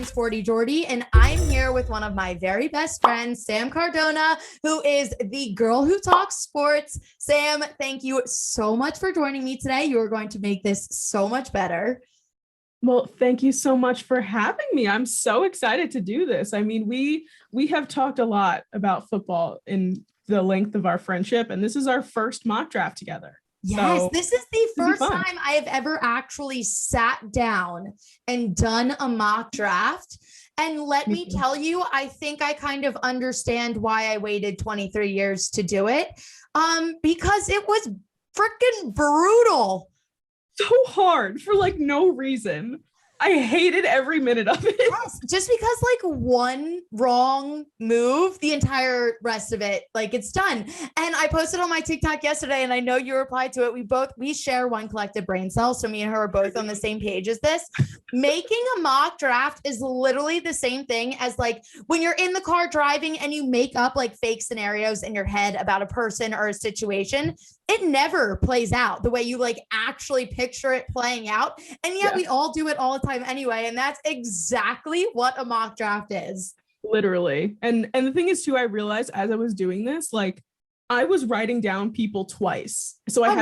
friend Sporty Jordy, and I'm here with one of my very best friends, Sam Cardona, who is the girl who talks sports. Sam, thank you so much for joining me today. You are going to make this so much better. Well, thank you so much for having me. I'm so excited to do this. I mean, we have talked a lot about football in the length of our friendship, and this is our first mock draft together. Yes, So this is the it'll be first fun. time I have ever actually sat down and done a mock draft. And let Me me too. tell you, I think I kind of understand why I waited 23 years to do it. Because it was freaking brutal. So hard for like no reason. I hated every minute of it. Yes, just because like one wrong move, the entire rest of it, like it's done. And I posted on my TikTok yesterday, and I know you replied to it. We share one collective brain cell, so me and her are both on the same page as this. Making a mock draft is literally the same thing as like when you're in the car driving and you make up like fake scenarios in your head about a person or a situation. It never plays out the way you like actually picture it playing out. And yet we all do it all the time anyway. And that's exactly what a mock draft is. Literally. And the thing is too, I realized as I was doing this, like I was writing down people twice. So I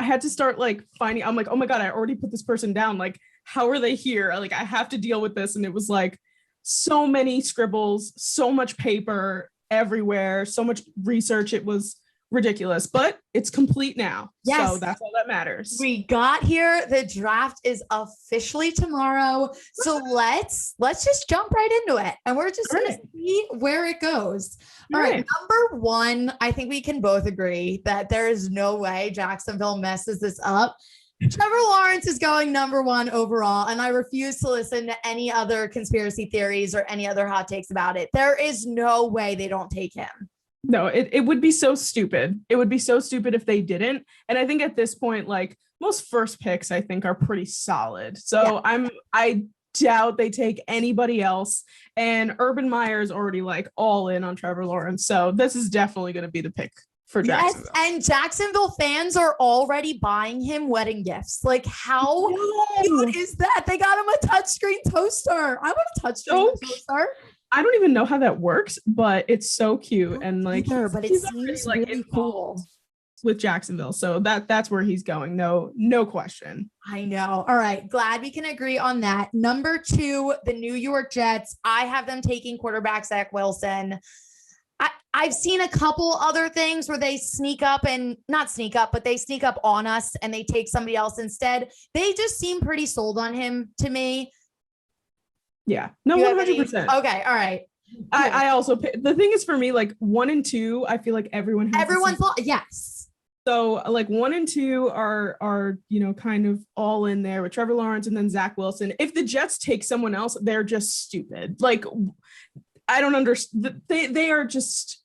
had to start like finding, I'm like, oh my God, I already put this person down. Like, how are they here? Like, I have to deal with this. And it was like so many scribbles, so much paper everywhere, so much research. It was ridiculous, but it's complete now. Yes. So that's all that matters. We got here. The draft is officially tomorrow. So let's just jump right into it. And we're just gonna see where it goes. All right. Number one, I think we can both agree that there is no way Jacksonville messes this up. Trevor Lawrence is going number one overall, and I refuse to listen to any other conspiracy theories or any other hot takes about it. There is no way they don't take him. No, it would be so stupid. It would be so stupid if they didn't. And I think at this point, like most first picks, I think are pretty solid. So I doubt they take anybody else. And Urban Meyer's already like all in on Trevor Lawrence. So this is definitely going to be the pick for Jacksonville. Yes, and Jacksonville fans are already buying him wedding gifts. Like, how cute is that? They got him a touchscreen toaster. I want a touchscreen toaster. I don't even know how that works, but it's so cute. And like, but it seems like really cool with Jacksonville. So that's where he's going. No question. I know. All right. Glad we can agree on that. Number two, the New York Jets. I have them taking quarterback Zach Wilson. I've seen a couple other things where they sneak up and not sneak up, but they sneak up on us and they take somebody else instead. They just seem pretty sold on him to me. Yeah, no, 100%. Okay, all right. I also the thing is for me, like 1 and 2, I feel like everyone's yes. So like 1 and 2 are kind of all in there with Trevor Lawrence and then Zach Wilson. If the Jets take someone else, they're just stupid. Like I don't understand. They are just.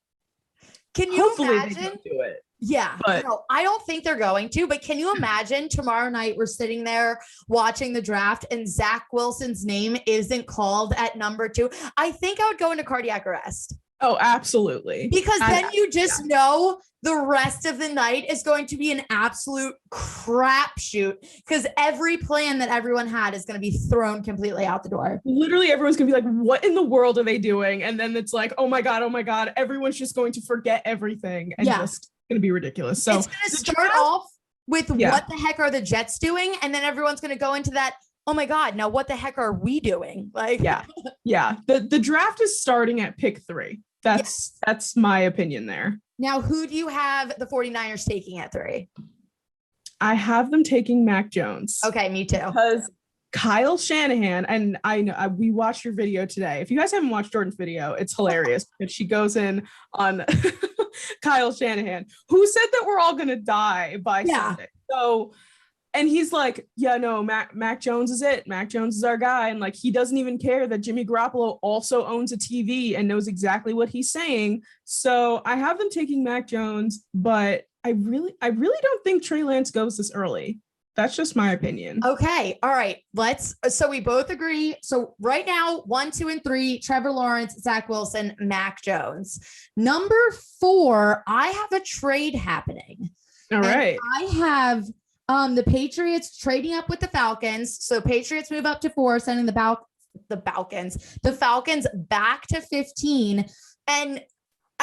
Can you imagine? They don't do it. Yeah, but no, I don't think they're going to, but can you imagine tomorrow night we're sitting there watching the draft and Zach Wilson's name isn't called at number 2? I think I would go into cardiac arrest. Oh, absolutely. Because then you just know the rest of the night is going to be an absolute crapshoot because every plan that everyone had is going to be thrown completely out the door. Literally, everyone's going to be like, what in the world are they doing? And then it's like, oh my God. Everyone's just going to forget everything and just going to be ridiculous. So it's going to start off with what the heck are the Jets doing? And then everyone's going to go into that, oh my God, now what the heck are we doing? Like, yeah. The draft is starting at pick 3. That's my opinion there. Now, who do you have the 49ers taking at 3? I have them taking Mac Jones. Okay, me too. Because Kyle Shanahan, and I know we watched your video today. If you guys haven't watched Jordan's video, it's hilarious because she goes in on Kyle Shanahan, who said that we're all gonna die by Sunday. So, and he's like, yeah, no, Mac Jones is it. Mac Jones is our guy, and like he doesn't even care that Jimmy Garoppolo also owns a TV and knows exactly what he's saying. So I have them taking Mac Jones, but I really don't think Trey Lance goes this early. That's just my opinion. Okay. All right. So we both agree. So right now, 1, 2, and 3, Trevor Lawrence, Zach Wilson, Mac Jones. Number 4, I have a trade happening. All right. I have the Patriots trading up with the Falcons. So Patriots move up to 4, sending the the Falcons back to 15. And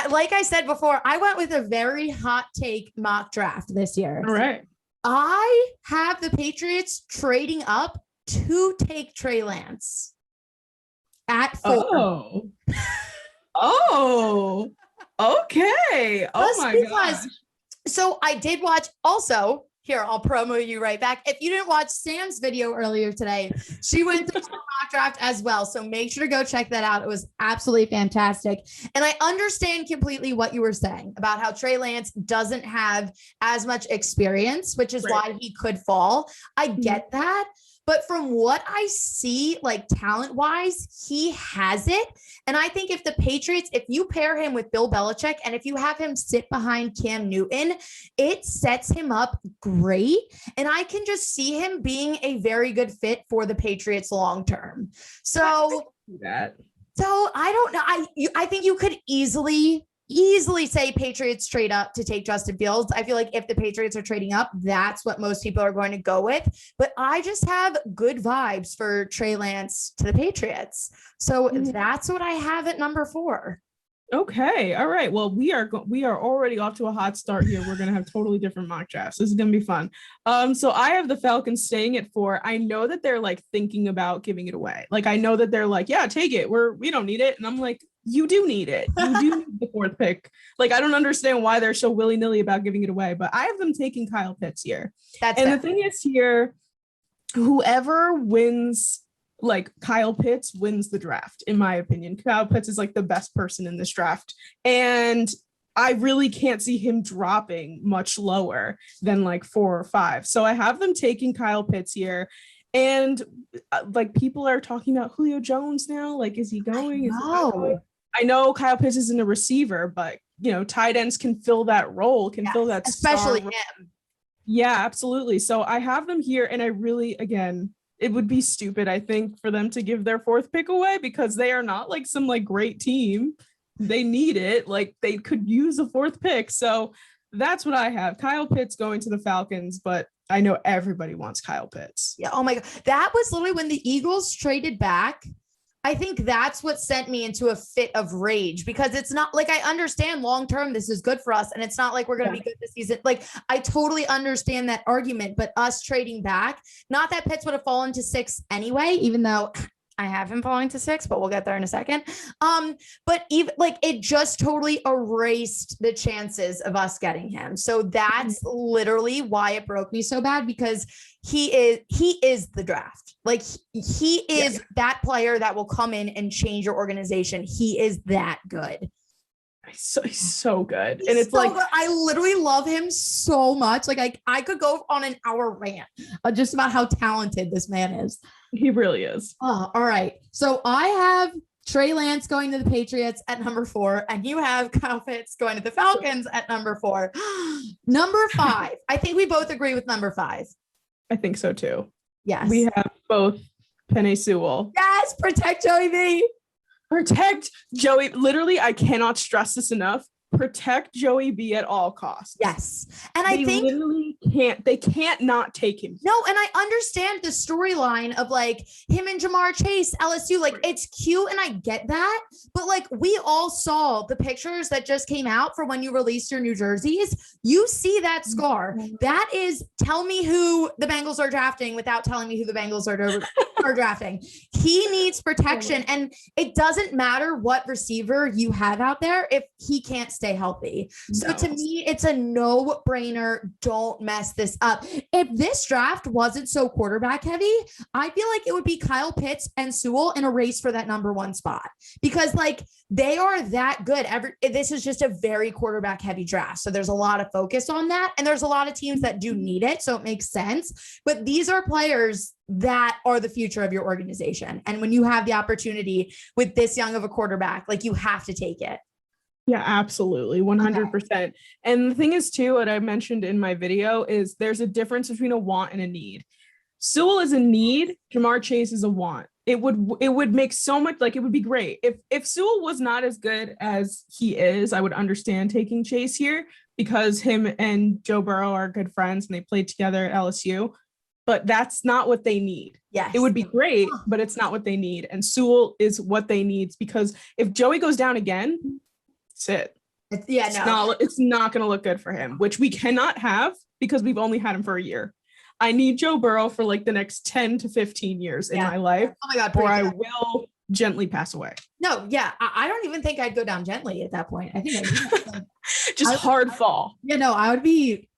like I said before, I went with a very hot take mock draft this year. All right. I have the Patriots trading up to take Trey Lance at 4. Oh, okay. Oh my gosh. So I did watch also. Here, I'll promo you right back. If you didn't watch Sam's video earlier today, she went through the mock draft as well. So make sure to go check that out. It was absolutely fantastic. And I understand completely what you were saying about how Trey Lance doesn't have as much experience, which is why he could fall. I get that. But from what I see, like talent-wise, he has it. And I think if the Patriots, if you pair him with Bill Belichick and if you have him sit behind Cam Newton, it sets him up great. And I can just see him being a very good fit for the Patriots long-term. So I don't know. I think you could easily say Patriots trade up to take Justin Fields. I feel like if the Patriots are trading up, that's what most people are going to go with. But I just have good vibes for Trey Lance to the Patriots. So that's what I have at number 4. Okay. All right. Well, we are already off to a hot start here. We're going to have totally different mock drafts. This is going to be fun. So I have the Falcons staying at 4. I know that they're like thinking about giving it away. Like, I know that they're like, yeah, take it. We don't need it. And I'm like, you do need it. You do need the 4th pick. Like, I don't understand why they're so willy-nilly about giving it away, but I have them taking Kyle Pitts here. The thing is here, whoever wins, like Kyle Pitts wins the draft, in my opinion. Kyle Pitts is like the best person in this draft. And I really can't see him dropping much lower than like 4 or 5. So I have them taking Kyle Pitts here. And like people are talking about Julio Jones now. Like, is he going? I know Kyle Pitts isn't a receiver, but you know, tight ends can fill that role, fill that especially him. Yeah, absolutely. So I have them here, and I really, again, it would be stupid, I think, for them to give their 4th pick away because they are not like some like great team. They need it. Like, they could use a 4th pick. So that's what I have. Kyle Pitts going to the Falcons, but I know everybody wants Kyle Pitts. Yeah. Oh my God. That was literally when the Eagles traded back. I think that's what sent me into a fit of rage because it's not like I understand long-term, this is good for us. And it's not like we're going to be good this season. Like, I totally understand that argument, but us trading back, not that Pitts would have fallen to 6 anyway, even though I have him falling to 6, but we'll get there in a second. But even like it just totally erased the chances of us getting him. So that's literally why it broke me so bad because he is the draft. Like he is that player that will come in and change your organization. He is that good. He's so good. And it's so like, good. I literally love him so much. Like I could go on an hour rant just about how talented this man is. He really is. Oh, all right. So I have Trey Lance going to the Patriots at number 4, and you have Kyle Pitts going to the Falcons at number 4. Number 5. I think we both agree with number 5. I think so too. Yes. We have both Penei Sewell. Yes. Protect Joey B. Protect Joey. Literally, I cannot stress this enough. Protect Joey B at all costs. Yes. And I think literally they can't not take him. No, and I understand the storyline of like him and Jamar Chase, LSU, like it's cute and I get that. But like we all saw the pictures that just came out for when you released your new jerseys. You see that scar. That is, tell me who the Bengals are drafting without telling me who the Bengals are drafting. He needs protection. And it doesn't matter what receiver you have out there if he can't stay healthy. So to me, it's a no-brainer. Don't mess this up. If this draft wasn't so quarterback heavy, I feel like it would be Kyle Pitts and Sewell in a race for that number 1 spot because like they are that good. This is just a very quarterback heavy draft. So there's a lot of focus on that. And there's a lot of teams that do need it. So it makes sense. But these are players that are the future of your organization. And when you have the opportunity with this young of a quarterback, like you have to take it. Yeah, absolutely. 100%. And the thing is too, what I mentioned in my video is there's a difference between a want and a need. Sewell is a need. Jamar Chase is a want. It would make so much, like, it would be great. If Sewell was not as good as he is, I would understand taking Chase here because him and Joe Burrow are good friends and they played together at LSU. but that's not what they need. Yes. It would be great, but it's not what they need. And Sewell is what they need, because if Joey goes down again, that's it. It's not going to look good for him, which we cannot have because we've only had him for a year. I need Joe Burrow for like the next 10 to 15 years in my life. Oh my God. Or I will gently pass away. No, yeah. I don't even think I'd go down gently at that point. I think I'd just hard fall. I would be,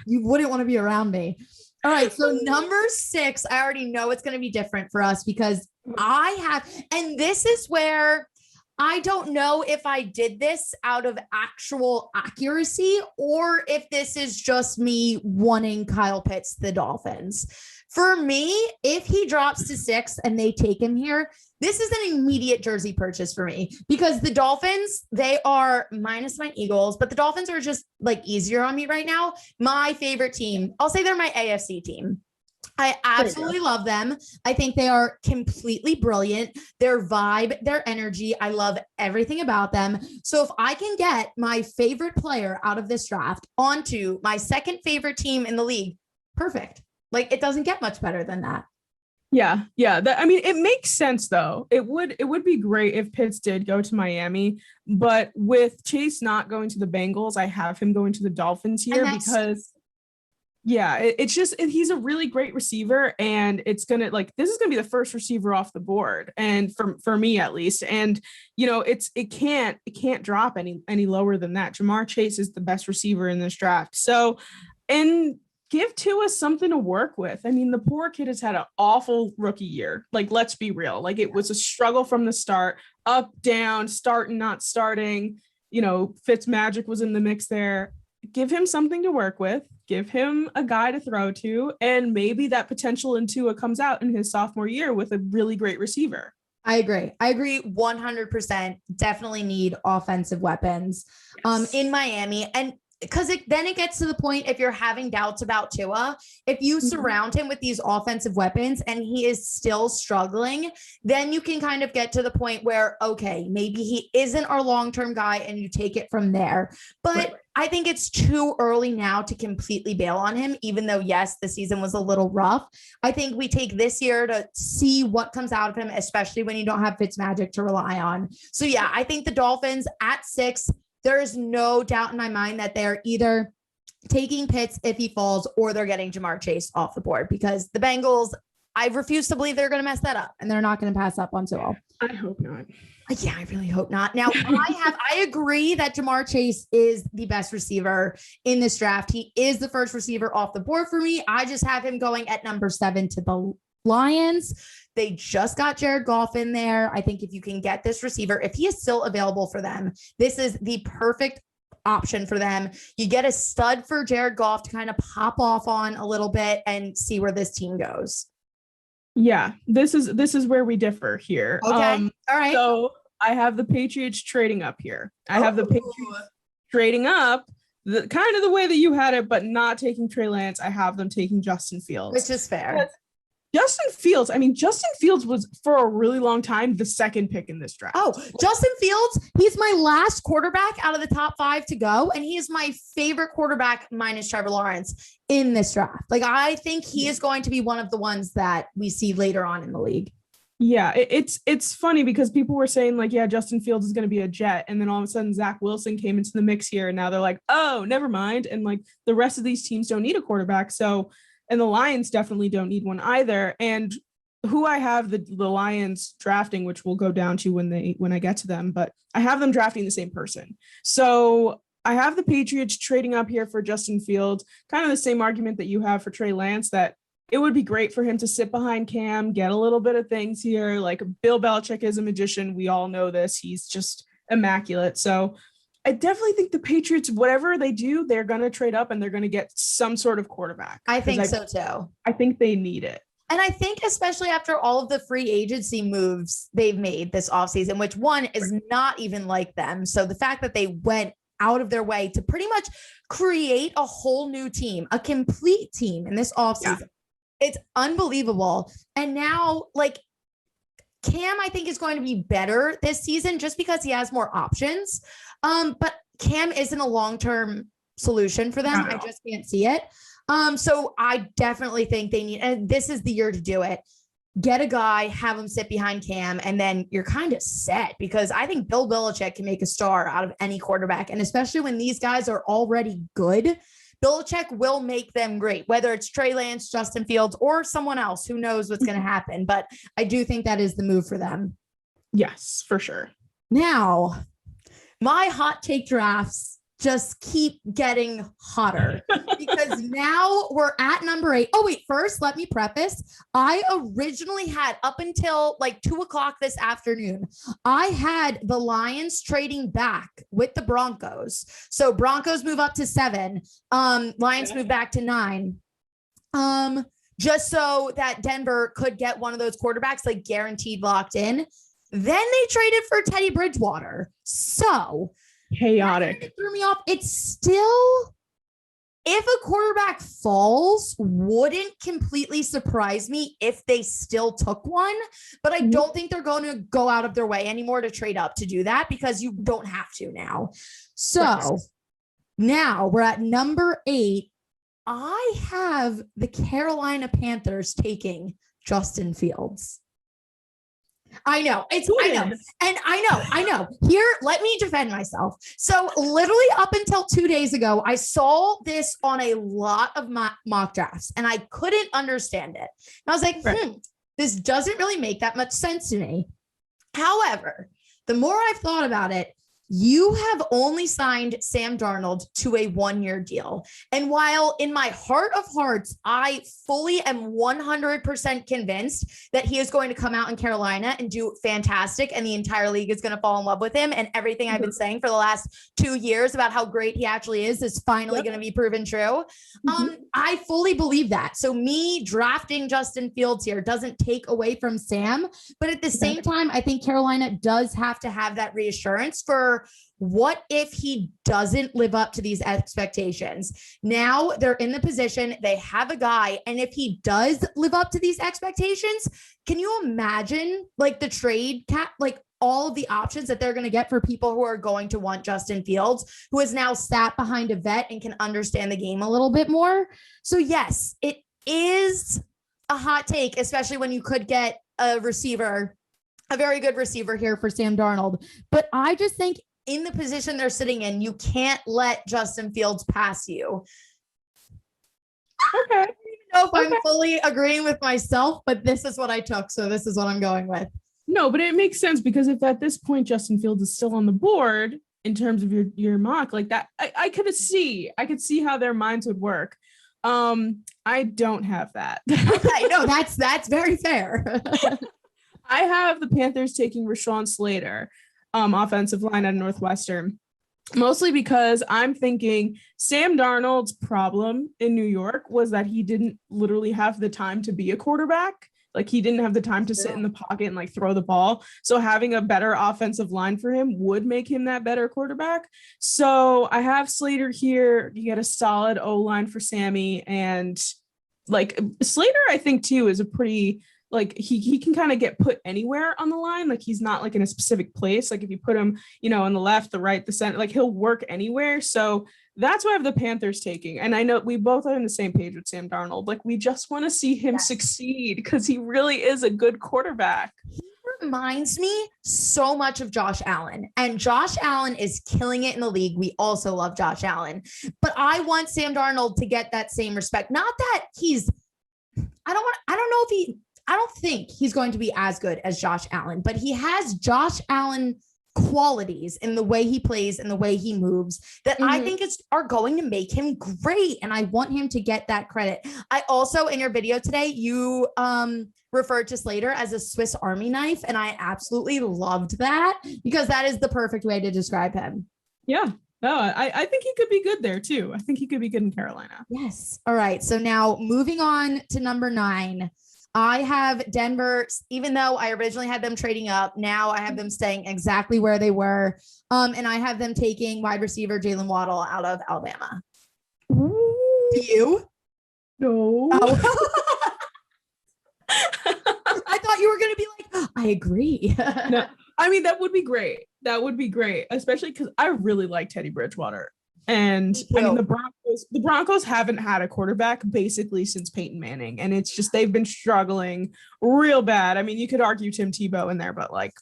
you wouldn't want to be around me. All right. So number 6, I already know it's going to be different for us because and this is where I don't know if I did this out of actual accuracy or if this is just me wanting Kyle Pitts, the Dolphins. For me, if he drops to 6 and they take him here, this is an immediate jersey purchase for me because the Dolphins, they are minus my Eagles, but the Dolphins are just like easier on me right now. My favorite team, I'll say they're my AFC team. I absolutely love them. I think they are completely brilliant. Their vibe, their energy, I love everything about them. So if I can get my favorite player out of this draft onto my second favorite team in the league, perfect. Like it doesn't get much better than that. Yeah. It makes sense though. It would be great if Pitts did go to Miami, but with Chase not going to the Bengals, I have him going to the Dolphins here because it's just he's a really great receiver, and this is gonna be the first receiver off the board, and for me at least. And it can't drop any lower than that. Jamar Chase is the best receiver in this draft. So, and give Tua something to work with. I mean, the poor kid has had an awful rookie year. Like, let's be real. Like, it was a struggle from the start, up, down, starting, not starting. Fitzmagic was in the mix there. Give him something to work with. Give him a guy to throw to. And maybe that potential in Tua comes out in his sophomore year with a really great receiver. I agree 100%. Definitely need offensive weapons in Miami. And because then it gets to the point, if you're having doubts about Tua, if you surround him with these offensive weapons and he is still struggling, then you can kind of get to the point where, okay, maybe he isn't our long-term guy and you take it from there. But I think it's too early now to completely bail on him, even though, yes, the season was a little rough. I think we take this year to see what comes out of him, especially when you don't have Fitzmagic to rely on. So yeah, I think the Dolphins at 6, there is no doubt in my mind that they're either taking Pitts if he falls or they're getting Jamar Chase off the board, because the Bengals, I refuse to believe they're going to mess that up and they're not going to pass up on Sewell. I hope not. Yeah, I really hope not. Now, I agree that Jamar Chase is the best receiver in this draft. He is the first receiver off the board for me. I just have him going at number 7 to the Lions. They just got Jared Goff in there. I think if you can get this receiver, if he is still available for them, this is the perfect option for them. You get a stud for Jared Goff to kind of pop off on a little bit and see where this team goes. Yeah, this is where we differ here. Okay. All right. So I have the Patriots trading up here. I have the Patriots trading up the kind of the way that you had it, but not taking Trey Lance. I have them taking Justin Fields. Which is fair. Justin Fields was for a really long time the second pick in this draft. Oh, Justin Fields, he's my last quarterback out of the top 5 to go. And he is my favorite quarterback minus Trevor Lawrence in this draft. Like, I think he is going to be one of the ones that we see later on in the league. Yeah, it's funny because people were saying like, yeah, Justin Fields is going to be a Jet. And then all of a sudden Zach Wilson came into the mix here. And now they're like, oh, never mind. And like the rest of these teams don't need a quarterback. So, and the Lions definitely don't need one either. And who I have the Lions drafting, which we'll go down to when I get to them, but I have them drafting the same person. So I have the Patriots trading up here for Justin Fields, kind of the same argument that you have for Trey Lance, that it would be great for him to sit behind Cam, get a little bit of things here. Like Bill Belichick is a magician. We all know this. He's just immaculate. So I definitely think the Patriots, whatever they do, they're going to trade up and they're going to get some sort of quarterback. I think so too. I think they need it. And I think especially after all of the free agency moves they've made this offseason, which one is not even like them. So the fact that they went out of their way to pretty much create a whole new team, a complete team in this offseason, it's unbelievable. And now, like, Cam, I think, is going to be better this season just because he has more options. But Cam isn't a long-term solution for them. I just can't see it. So I definitely think they need, and this is the year to do it. Get a guy, have him sit behind Cam, and then you're kind of set, because I think Bill Belichick can make a star out of any quarterback. And especially when these guys are already good, Belichick will make them great, whether it's Trey Lance, Justin Fields, or someone else. Who knows what's going to happen? But I do think that is the move for them. Yes, for sure. Now, my hot take drafts just keep getting hotter because now we're at number 8. Oh, wait, first, let me preface. I originally had, up until like 2:00 this afternoon, I had the Lions trading back with the Broncos. So Broncos move up to 7. Lions move back to 9. Just so that Denver could get one of those quarterbacks, like guaranteed locked in. Then they traded for Teddy Bridgewater. So chaotic. It threw me off. It's still, if a quarterback falls, wouldn't completely surprise me if they still took one. But I don't think they're going to go out of their way anymore to trade up to do that, because you don't have to now. So now we're at number 8. I have the Carolina Panthers taking Justin Fields. I know. And I know. Here, let me defend myself. So literally up until 2 days ago, I saw this on a lot of mock drafts and I couldn't understand it. And I was like, this doesn't really make that much sense to me. However, the more I've thought about it, you have only signed Sam Darnold to a 1-year deal. And while in my heart of hearts, I fully am 100% convinced that he is going to come out in Carolina and do fantastic, and the entire league is going to fall in love with him, and everything I've been saying for the last 2 years about how great he actually is finally going to be proven true. I fully believe that. So me drafting Justin Fields here doesn't take away from Sam, but at the same time, I think Carolina does have to have that reassurance for what if he doesn't live up to these expectations. Now they're in the position, they have a guy, and if he does live up to these expectations, can you imagine like the trade cap, like all of the options that they're going to get for people who are going to want Justin Fields, who has now sat behind a vet and can understand the game a little bit more. So yes, it is a hot take, especially when you could get a receiver, a very good receiver here for Sam Darnold. But I just think in the position they're sitting in, you can't let Justin Fields pass you. Okay. I don't even know if I'm fully agreeing with myself, but this is what I took. So this is what I'm going with. No, but it makes sense, because if at this point Justin Fields is still on the board in terms of your mock like that, I could see how their minds would work. I don't have that. Okay, no, that's very fair. I have the Panthers taking Rashawn Slater, offensive line at Northwestern, mostly because I'm thinking Sam Darnold's problem in New York was that he didn't literally have the time to be a quarterback. Like he didn't have the time to sit in the pocket and like throw the ball. So having a better offensive line for him would make him that better quarterback. So I have Slater here. You get a solid O-line for Sammy, and like Slater, I think too, is a pretty, like he can kind of get put anywhere on the line. Like he's not like in a specific place. Like if you put him, on the left, the right, the center, like he'll work anywhere. So that's why I have the Panthers taking. And I know we both are on the same page with Sam Darnold. Like we just want to see him succeed, because he really is a good quarterback. He reminds me so much of Josh Allen, and Josh Allen is killing it in the league. We also love Josh Allen, but I want Sam Darnold to get that same respect. Not that I don't think he's going to be as good as Josh Allen, but he has Josh Allen qualities in the way he plays and the way he moves that I think are going to make him great. And I want him to get that credit. I also, in your video today, you referred to Slater as a Swiss Army knife. And I absolutely loved that, because that is the perfect way to describe him. Yeah. No, I think he could be good there too. I think he could be good in Carolina. Yes. All right. So now moving on to number 9. I have Denver, even though I originally had them trading up, now I have them staying exactly where they were. And I have them taking wide receiver Jalen Waddle out of Alabama. Ooh. Do you? No. Oh. I thought you were going to be like, oh, I agree. No, I mean, that would be great. That would be great, especially because I really like Teddy Bridgewater. And Me I mean, too. the Broncos haven't had a quarterback basically since Peyton Manning, and it's just they've been struggling real bad. I mean, you could argue Tim Tebow in there, but like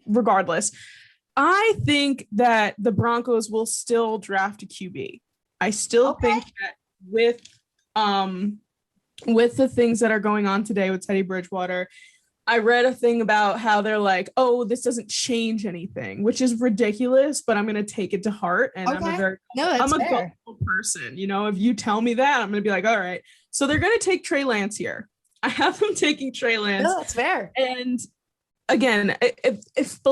regardless, I think that the Broncos will still draft a QB. I still Okay. think that with the things that are going on today with Teddy Bridgewater, I read a thing about how they're like, oh, this doesn't change anything, which is ridiculous, but I'm going to take it to heart. And Okay. No, that's I'm a fair. gullible person. You know, if you tell me that, I'm going to be like, all right. So they're going to take Trey Lance here. I have them taking Trey Lance. No, that's fair. And again, if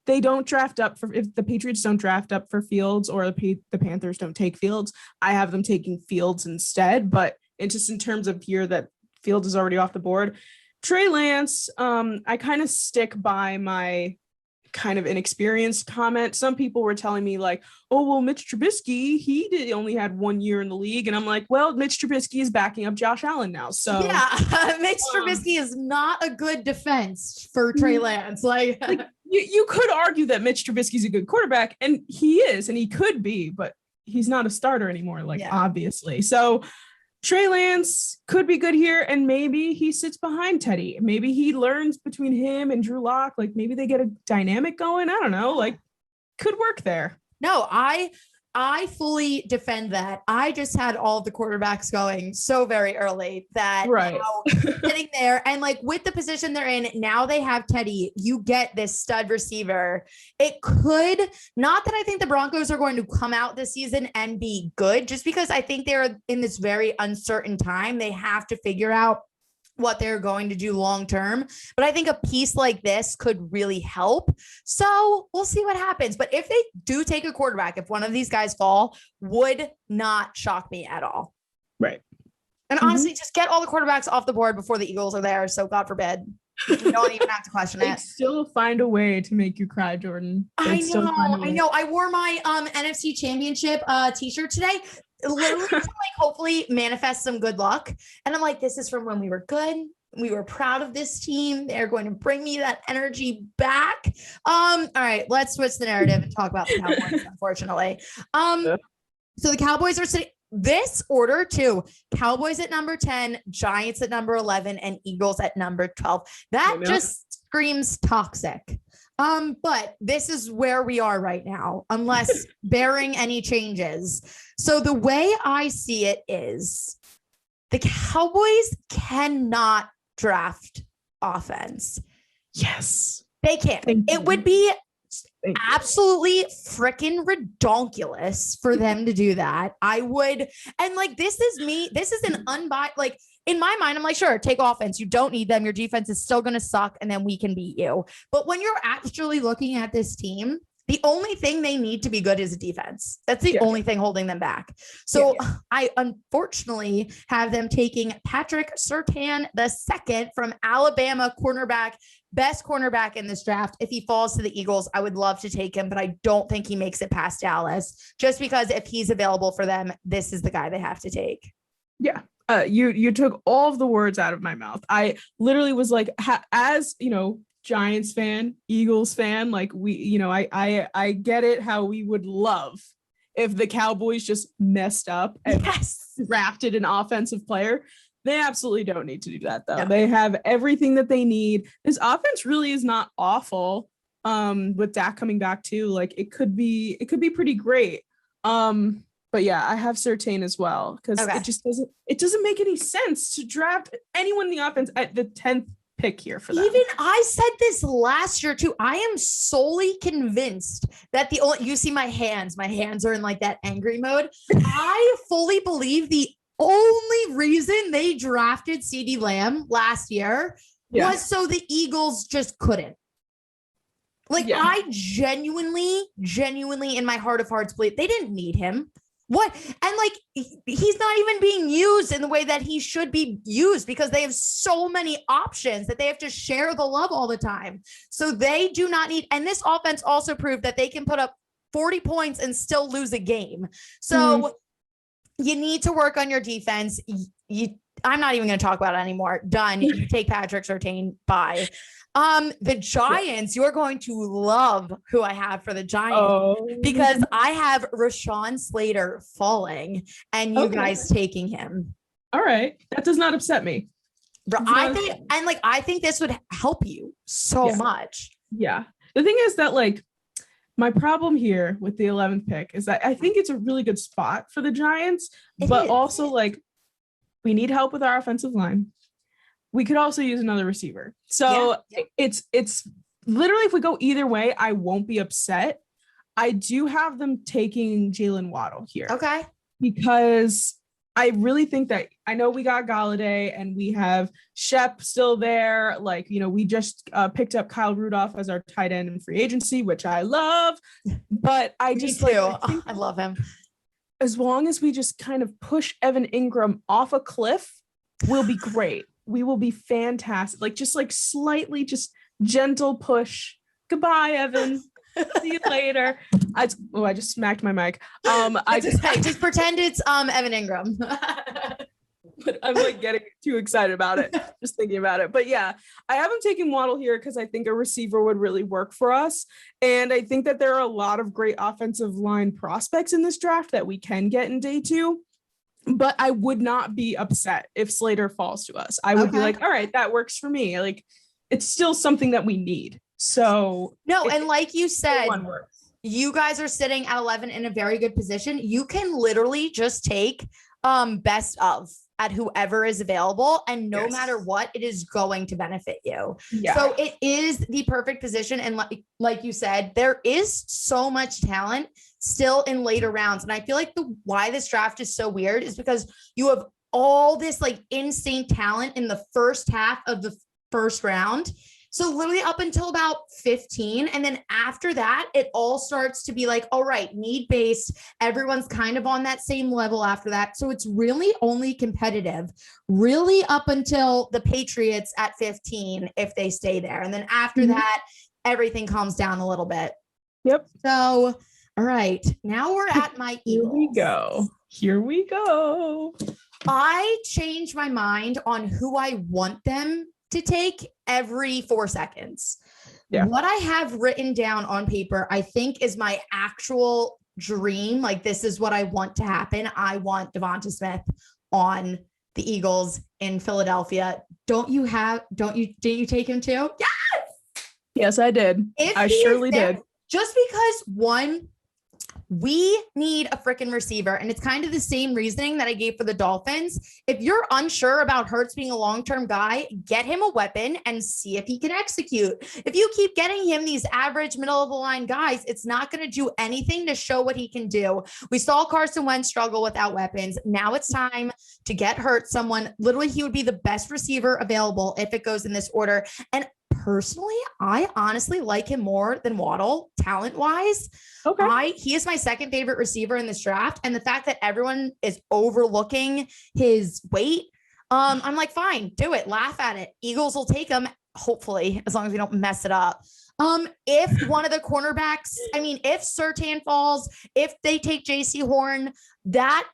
they don't draft up for, if the Patriots don't draft up for Fields or the Panthers don't take Fields, I have them taking Fields instead. But it's just in terms of here that Fields is already off the board. Trey Lance, I kind of stick by my kind of inexperienced comment. Some people were telling me like, oh, well, Mitch Trubisky, only had 1 year in the league. And I'm like, well, Mitch Trubisky is backing up Josh Allen now. So yeah, Mitch Trubisky is not a good defense for Trey Lance. Like you could argue that Mitch Trubisky is a good quarterback, and he is, and he could be, but he's not a starter anymore, obviously. So Trey Lance could be good here, and maybe he sits behind Teddy. Maybe he learns between him and Drew Lock. Like maybe they get a dynamic going. I don't know. Like could work there. No, I fully defend that. I just had all the quarterbacks going so very early that sitting there and like with the position they're in now, they have Teddy. You get this stud receiver. It could not that I think the Broncos are going to come out this season and be good, just because I think they're in this very uncertain time. They have to figure out what they're going to do long term. But I think a piece like this could really help. So we'll see what happens. But if they do take a quarterback, if one of these guys fall, would not shock me at all. Right. And honestly, just get all the quarterbacks off the board before the Eagles are there. So God forbid. You don't even have to question it. Still find a way to make you cry, Jordan. I know. I wore my NFC Championship t-shirt today. Literally to like hopefully manifest some good luck. And I'm like, this is from when we were good. We were proud of this team. They're going to bring me that energy back. All right, let's switch the narrative and talk about the Cowboys, unfortunately. So the Cowboys are sitting this order too. Cowboys at number 10, Giants at number 11, and Eagles at number 12. That just screams toxic. But this is where we are right now, unless bearing any changes. So the way I see it is the Cowboys cannot draft offense. Yes. They can't. It would be absolutely freaking redonkulous for them to do that. I would. And like, this is an unbiased, like, in my mind, I'm like, sure, take offense. You don't need them. Your defense is still going to suck, and then we can beat you. But when you're actually looking at this team, the only thing they need to be good is a defense. That's the only thing holding them back. So I unfortunately have them taking Patrick Surtain II from Alabama, best cornerback in this draft. If he falls to the Eagles, I would love to take him, but I don't think he makes it past Dallas, just because if he's available for them, this is the guy they have to take. Yeah. You took all of the words out of my mouth. I literally was like, as you know, Giants fan, Eagles fan, like I get it how we would love if the Cowboys just messed up and drafted an offensive player. They absolutely don't need to do that though. No. They have everything that they need. This offense really is not awful. With Dak coming back too, like it could be pretty great. But yeah, I have Surtain as well, because it doesn't make any sense to draft anyone in the offense at the 10th pick here for them. Even I said this last year too. I am solely convinced that you see my hands are in like that angry mode. I fully believe the only reason they drafted CeeDee Lamb last year was so the Eagles just couldn't. Like I genuinely in my heart of hearts believe they didn't need him. What? And like, he's not even being used in the way that he should be used, because they have so many options that they have to share the love all the time. So they do not need, and this offense also proved that they can put up 40 points and still lose a game. So you need to work on your defense. I'm not even going to talk about it anymore. Done. You take Patrick Surtain. Bye. The Giants, you're going to love who I have for the Giants because I have Rashawn Slater falling and you guys taking him. All right. That does not upset me. Bro, I think this would help you so much. Yeah. The thing is that like my problem here with the 11th pick is that I think it's a really good spot for the Giants, but also like we need help with our offensive line. We could also use another receiver. So it's literally, if we go either way, I won't be upset. I do have them taking Jalen Waddle here. Okay. Because I really think that I know we got Galladay and we have Shep still there. Like, you know, we just picked up Kyle Rudolph as our tight end in free agency, which I love. But I just I love him. As long as we just kind of push Evan Ingram off a cliff, we'll be great. We will be fantastic. Like just like slightly just gentle push. Goodbye, Evan. See you later. I just smacked my mic. Just pretend it's Evan Ingram. But I'm like getting too excited about it, just thinking about it. But yeah, I have him taking Waddle here because I think a receiver would really work for us. And I think that there are a lot of great offensive line prospects in this draft that we can get in day 2. But I would not be upset if Slater falls to us. I would be like, all right, that works for me. Like, it's still something that we need. So and like you said, you guys are sitting at 11 in a very good position. You can literally just take best of at whoever is available, and no matter what, it is going to benefit you. So it is the perfect position. And like you said, there is so much talent still in later rounds. And I feel like why this draft is so weird is because you have all this like insane talent in the first half of the first round. So literally up until about 15. And then after that, it all starts to be like, all right, need-based. Everyone's kind of on that same level after that. So it's really only competitive really up until the Patriots at 15, if they stay there. And then after that, everything calms down a little bit. Yep. So, all right, now we're at my Eagles. Here we go. I change my mind on who I want them to take every 4 seconds. What I have written down on paper, I think is my actual dream. Like, this is what I want to happen. I want Devonta Smith on the Eagles in Philadelphia. Didn't you take him too? Yes, I did. I surely did. Just because we need a freaking receiver. And it's kind of the same reasoning that I gave for the Dolphins. If you're unsure about Hurts being a long-term guy, get him a weapon and see if he can execute. If you keep getting him these average middle of the line guys, it's not going to do anything to show what he can do. We saw Carson Wentz struggle without weapons. Now it's time to get Hurts someone. Literally, he would be the best receiver available if it goes in this order. And personally, I honestly like him more than Waddle talent-wise. He is my second favorite receiver in this draft. And the fact that everyone is overlooking his weight, I'm like, fine, do it. Laugh at it. Eagles will take him, hopefully, as long as we don't mess it up. If one of the cornerbacks, if Surtain falls, if they take JC Horn, that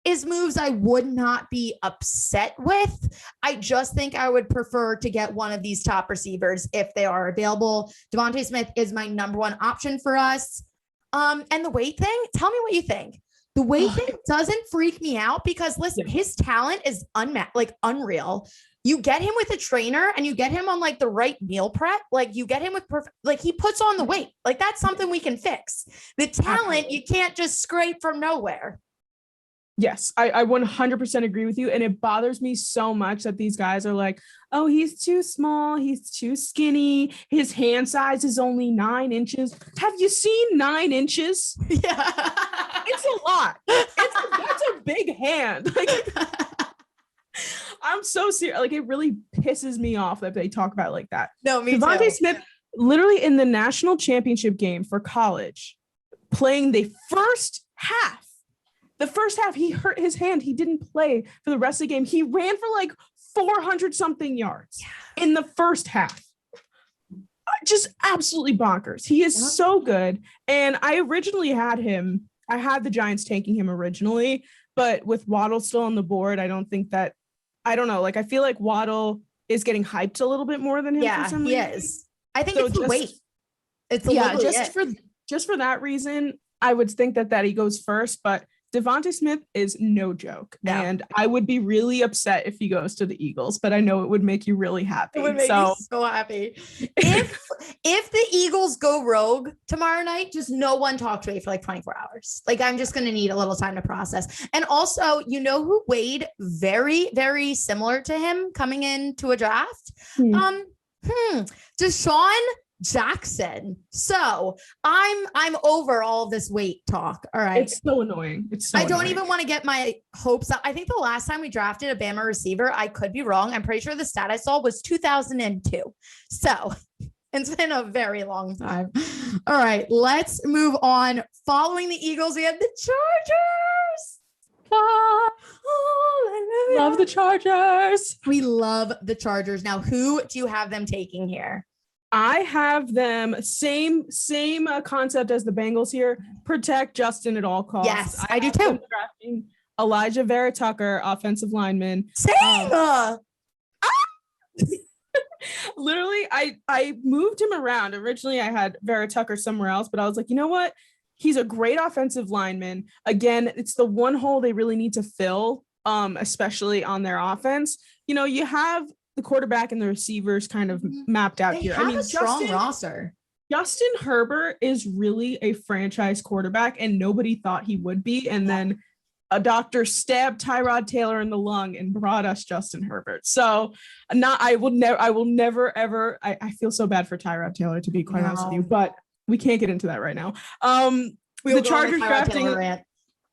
is moves I would not be upset with. I just think I would prefer to get one of these top receivers if they are available. Devonta Smith is my number one option for us. And the weight thing, tell me what you think. The weight thing doesn't freak me out because listen, his talent is unreal. You get him with a trainer and you get him on like the right meal prep. Like you get him with he puts on the weight. Like that's something we can fix. The talent, you can't just scrape from nowhere. Yes, I 100% agree with you. And it bothers me so much that these guys are like, oh, he's too small. He's too skinny. His hand size is only 9 inches. Have you seen 9 inches? Yeah. It's a lot. That's a big hand. Like, I'm so serious. Like, it really pisses me off that they talk about it like that. No, me too. Devonta Smith, literally in the national championship game for college, playing the first half, he hurt his hand. He didn't play for the rest of the game. He ran for like 400 something yards in the first half. Just absolutely bonkers. He is so good. And I originally had him. I had the Giants taking him originally, but with Waddle still on the board, I don't think that I don't know. Like I feel like Waddle is getting hyped a little bit more than him for some he reason. is. I think So it's the weight. It's just for that reason, I would think that he goes first. But Devonta Smith is no joke, and I would be really upset if he goes to the Eagles. But I know it would make you really happy. It would make me so happy. If the Eagles go rogue tomorrow night, just no one talk to me for like 24 hours. Like I'm just going to need a little time to process. And also, you know who weighed very, very similar to him coming into a draft? Deshaun Jackson. So I'm over all of this weight talk. All right. It's so annoying. I don't even want to get my hopes up. I think the last time we drafted a Bama receiver, I could be wrong. I'm pretty sure the stat I saw was 2002. So it's been a very long time. All right, let's move on. Following the Eagles, we have the Chargers. Love the Chargers. We love the Chargers. Now, who do you have them taking here? I have them same concept as the Bengals here. Protect Justin at all costs. Yes, I do too. Drafting Elijah Vera Tucker, offensive lineman. Same. Literally, I moved him around. Originally, I had Vera Tucker somewhere else, but I was like, you know what? He's a great offensive lineman. Again, it's the one hole they really need to fill, especially on their offense. You know, you have the quarterback and the receivers kind of mapped out here. I mean, a strong roster. Justin Herbert is really a franchise quarterback, and nobody thought he would be. And then a doctor stabbed Tyrod Taylor in the lung and brought us Justin Herbert. So I will never ever. I feel so bad for Tyrod Taylor, to be quite honest with you, but we can't get into that right now. The Chargers drafting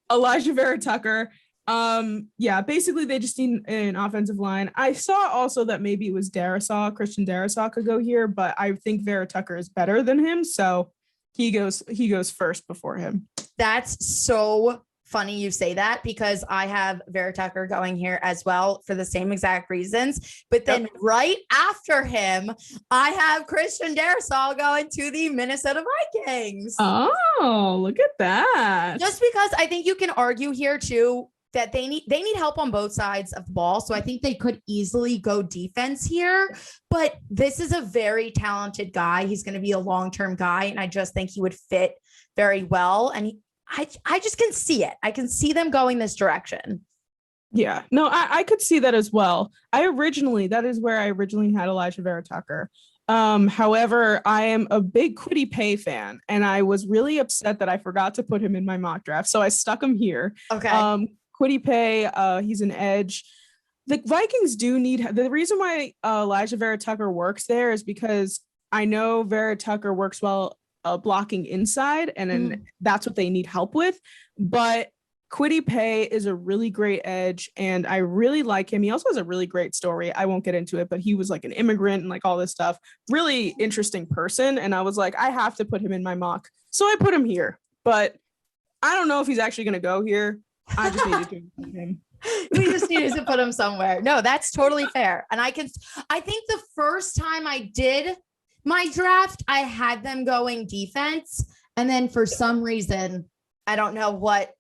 Elijah Vera Tucker. Basically they just need an offensive line. I saw also that maybe it was Christian Darrisaw could go here, but I think Vera Tucker is better than him, so he goes first before him. That's so funny you say that, because I have Vera Tucker going here as well for the same exact reasons. But then right after him, I have Christian Darrisaw going to the Minnesota Vikings. Oh, look at that. Just because I think you can argue here too that they need help on both sides of the ball. So I think they could easily go defense here, but this is a very talented guy. He's going to be a long-term guy, and I just think he would fit very well. And I just can see it. I can see them going this direction. Yeah, no, I could see that as well. That is where I originally had Elijah Vera Tucker. However, I am a big Kwity Paye fan, and I was really upset that I forgot to put him in my mock draft. So I stuck him here. Okay. Kwity Paye, he's an edge. The Vikings do need, the reason why Elijah Vera Tucker works there is because I know Vera Tucker works well blocking inside, and then that's what they need help with. But Kwity Paye is a really great edge, and I really like him. He also has a really great story. I won't get into it, but he was like an immigrant and like all this stuff. Really interesting person. And I was like, I have to put him in my mock. So I put him here, but I don't know if he's actually going to go here. I just needed to put him. We just needed to put him somewhere. No, that's totally fair. And I think the first time I did my draft, I had them going defense. And then for some reason, I don't know what,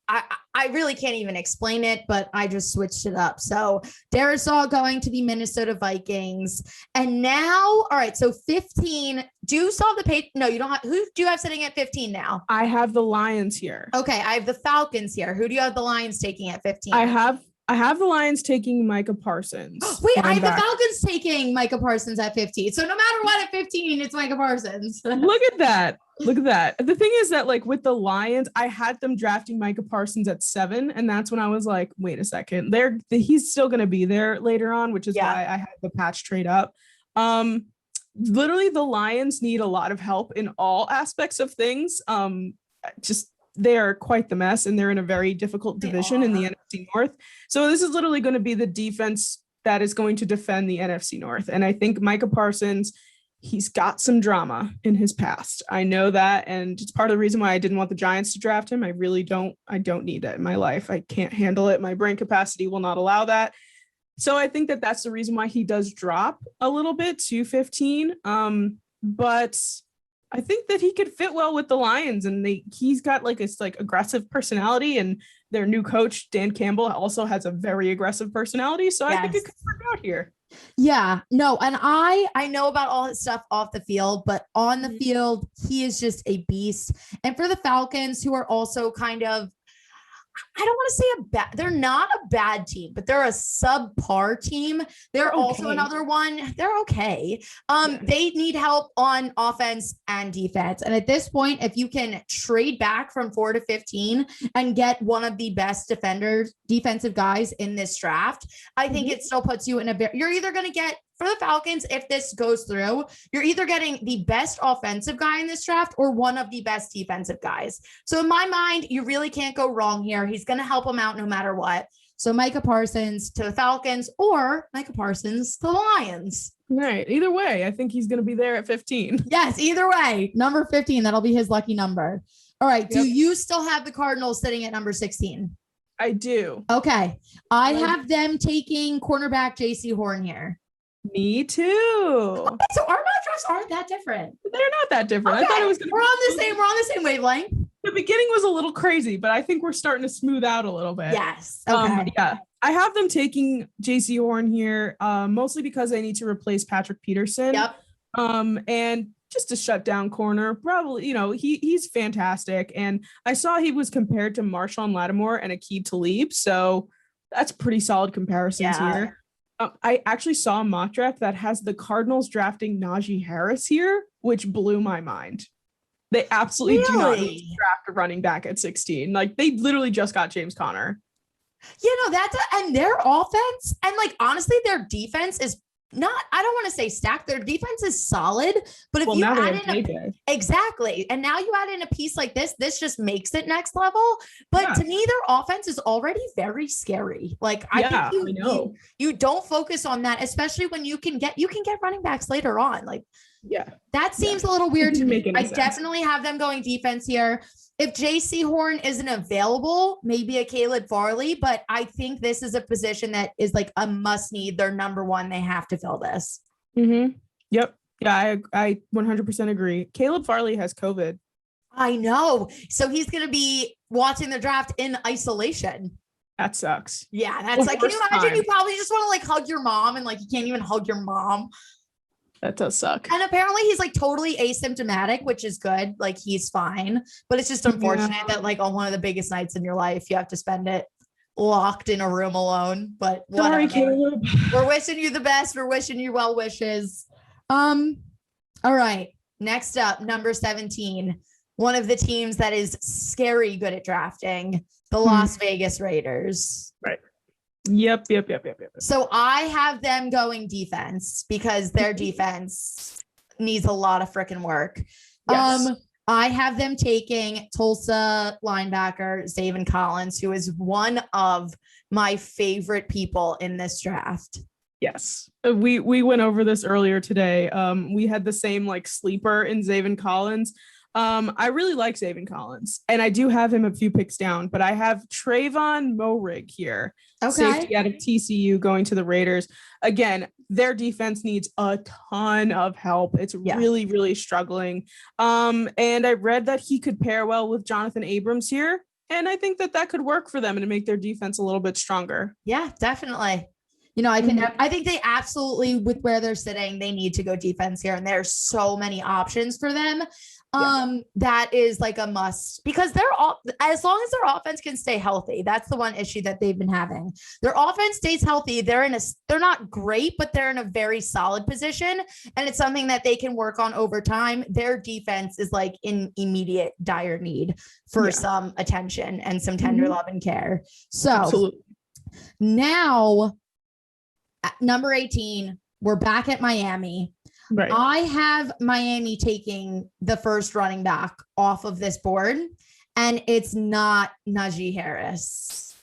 I really can't even explain it, but I just switched it up. So Darrisaw going to the Minnesota Vikings. And now, all right, so 15, do you still have the no, you don't have, who do you have sitting at 15 now? I have the Lions here. Okay, I have the Falcons here. Who do you have the Lions taking at 15? I have the Lions taking Micah Parsons. Wait, I have the Falcons taking Micah Parsons at 15. So no matter what, at 15, it's Micah Parsons. Look at that. Look at that. The thing is that like with the Lions, I had them drafting Micah Parsons at 7. And that's when I was like, wait a second, he's still going to be there later on, which is why I had the patch trade up. Literally the Lions need a lot of help in all aspects of things. They are quite the mess, and they're in a very difficult division in the NFC North. So this is literally going to be the defense that is going to defend the NFC North. And I think Micah Parsons, he's got some drama in his past. I know that, and it's part of the reason why I didn't want the Giants to draft him. I don't need that in my life. I can't handle it. My brain capacity will not allow that. So I think that that's the reason why he does drop a little bit to 15. But I think that he could fit well with the Lions, and he's got like this like aggressive personality, and their new coach Dan Campbell also has a very aggressive personality. So I think it could work out here. Yeah, no, and I know about all his stuff off the field, but on the field, he is just a beast. And for the Falcons, who are also kind of, I don't want to say they're not a bad team, but they're a subpar team. They're also another one. They're okay. They need help on offense and defense. And at this point, if you can trade back from 4 to 15 and get one of the best defensive guys in this draft, I think it still puts you in you're either going to get, for the Falcons, if this goes through, you're either getting the best offensive guy in this draft or one of the best defensive guys. So in my mind, you really can't go wrong here. He's going to help them out no matter what. So Micah Parsons to the Falcons or Micah Parsons to the Lions. Right. Either way, I think he's going to be there at 15. Yes, either way. Number 15, that'll be his lucky number. All right. Do you still have the Cardinals sitting at number 16? I do. Okay. I have them taking cornerback JC Horn here. Me too. Okay, so our mock drafts aren't that different. They're not that different. Okay. I thought it was We're on the same wavelength. The beginning was a little crazy, but I think we're starting to smooth out a little bit. Yes. Okay. Yeah. I have them taking JC Horn here, mostly because they need to replace Patrick Peterson. Yep. And just a shutdown corner. Probably, he's fantastic. And I saw he was compared to Marshawn Lattimore and Aqib Talib. So that's pretty solid comparisons here. I actually saw a mock draft that has the Cardinals drafting Najee Harris here, which blew my mind. They absolutely do not need to draft a running back at 16. Like, they literally just got James Conner. And their offense and like, honestly, their defense is not, I don't want to say stacked. Their defense is solid, but if you add in exactly. And now you add in a piece like this this just makes it next level. But to me, their offense is already very scary. Like, I think you don't focus on that, especially when you can get running backs later on. Like, that seems a little weird to me. I definitely have them going defense here. If JC Horn isn't available, maybe a Caleb Farley, but I think this is a position that is like a must need. They're number one. They have to fill this. Mm-hmm. Yep. Yeah, I 100% agree. Caleb Farley has COVID. I know. So he's going to be watching the draft in isolation. That sucks. Yeah, that's like, can you imagine? You probably just want to like hug your mom and like you can't even hug your mom. That does suck. And apparently he's like totally asymptomatic, which is good. Like, he's fine, but it's just unfortunate that like on one of the biggest nights in your life, you have to spend it locked in a room alone. But sorry, Caleb. We're wishing you the best. We're wishing you well wishes. All right. Next up, number 17, one of the teams that is scary good at drafting, the Las Vegas Raiders. Right. Yep. So I have them going defense because their defense needs a lot of freaking work. Yes. I have them taking Tulsa linebacker Zaven Collins, who is one of my favorite people in this draft. Yes. We went over this earlier today. We had the same like sleeper in Zaven Collins. I really like Zaven Collins, and I do have him a few picks down, but I have Trayvon Moehrig here. Safety out of TCU going to the Raiders. Again, their defense needs a ton of help. It's really, really struggling. And I read that he could pair well with Jonathan Abrams here. And I think that could work for them and to make their defense a little bit stronger. Yeah, definitely. I think they absolutely, with where they're sitting, they need to go defense here. And there's so many options for them. That is like a must, because as long as their offense can stay healthy, that's the one issue that they've been having. Their offense stays healthy. They're not great, but they're in a very solid position. And it's something that they can work on over time. Their defense is like in immediate dire need for some attention and some tender love and care. So now at number 18, we're back at Miami. Right. I have Miami taking the first running back off of this board, and it's not Najee Harris.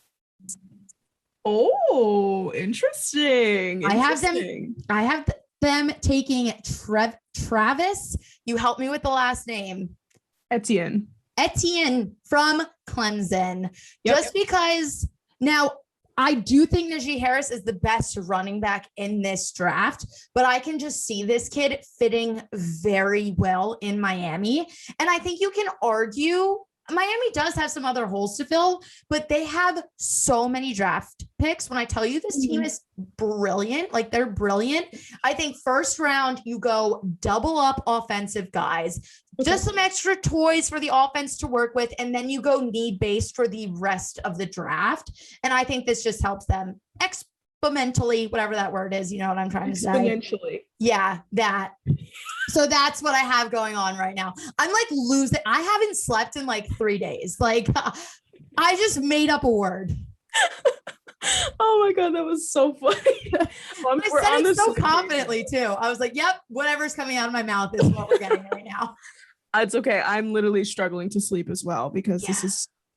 Oh, interesting. I have them taking Travis. You help me with the last name. Etienne from Clemson. Just because now I do think Najee Harris is the best running back in this draft, but I can just see this kid fitting very well in Miami. And I think you can argue Miami does have some other holes to fill, but they have so many draft picks. When I tell you this team is brilliant, like they're brilliant. I think first round, you go double up offensive guys, just some extra toys for the offense to work with. And then you go need based for the rest of the draft. And I think this just helps them exponentially, whatever that word is, you know what I'm trying to say? Exponentially. Yeah, that. So that's what I have going on right now. I'm like losing. I haven't slept in like 3 days. Like I just made up a word. Oh my God, that was so funny. I said it so confidently too. I was like, yep, whatever's coming out of my mouth is what we're getting right now. It's okay. I'm literally struggling to sleep as well because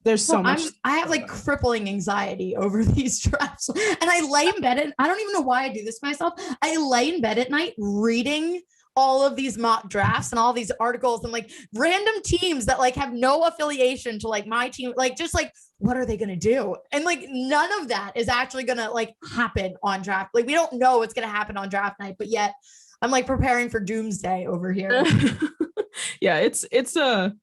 there's so much. I have like crippling anxiety over these drafts. And I lay in bed I don't even know why I do this myself. I lay in bed at night reading all of these mock drafts and all these articles and like random teams that like have no affiliation to like my team, like just like, what are they going to do? And like, none of that is actually going to like happen on draft. Like, we don't know what's going to happen on draft night, but yet I'm like preparing for doomsday over here. Yeah, it's a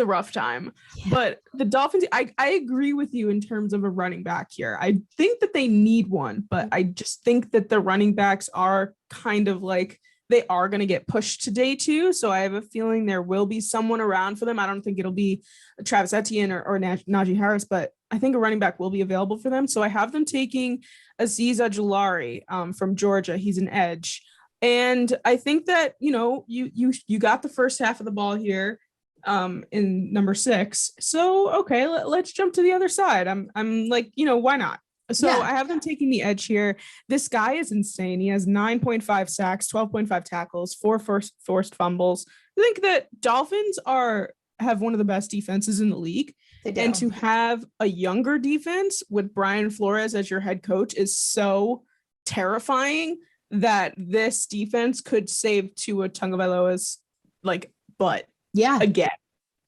rough time, but the Dolphins, I agree with you in terms of a running back here. I think that they need one, but I just think that the running backs are kind of like, they are going to get pushed to day 2. So I have a feeling there will be someone around for them. I don't think it'll be Travis Etienne or Najee Harris, but I think a running back will be available for them. So I have them taking Azeez Ojulari from Georgia. He's an edge. And I think that, you know, you got the first half of the ball here in number 6. So, okay, let's jump to the other side. I'm like, you know, why not? So I have them taking the edge here. This guy is insane. He has 9.5 sacks, 12.5 tackles, 4 forced fumbles. I think that Dolphins have one of the best defenses in the league. They do. And to have a younger defense with Brian Flores as your head coach is so terrifying that this defense could save Tua Tagovailoa's like butt again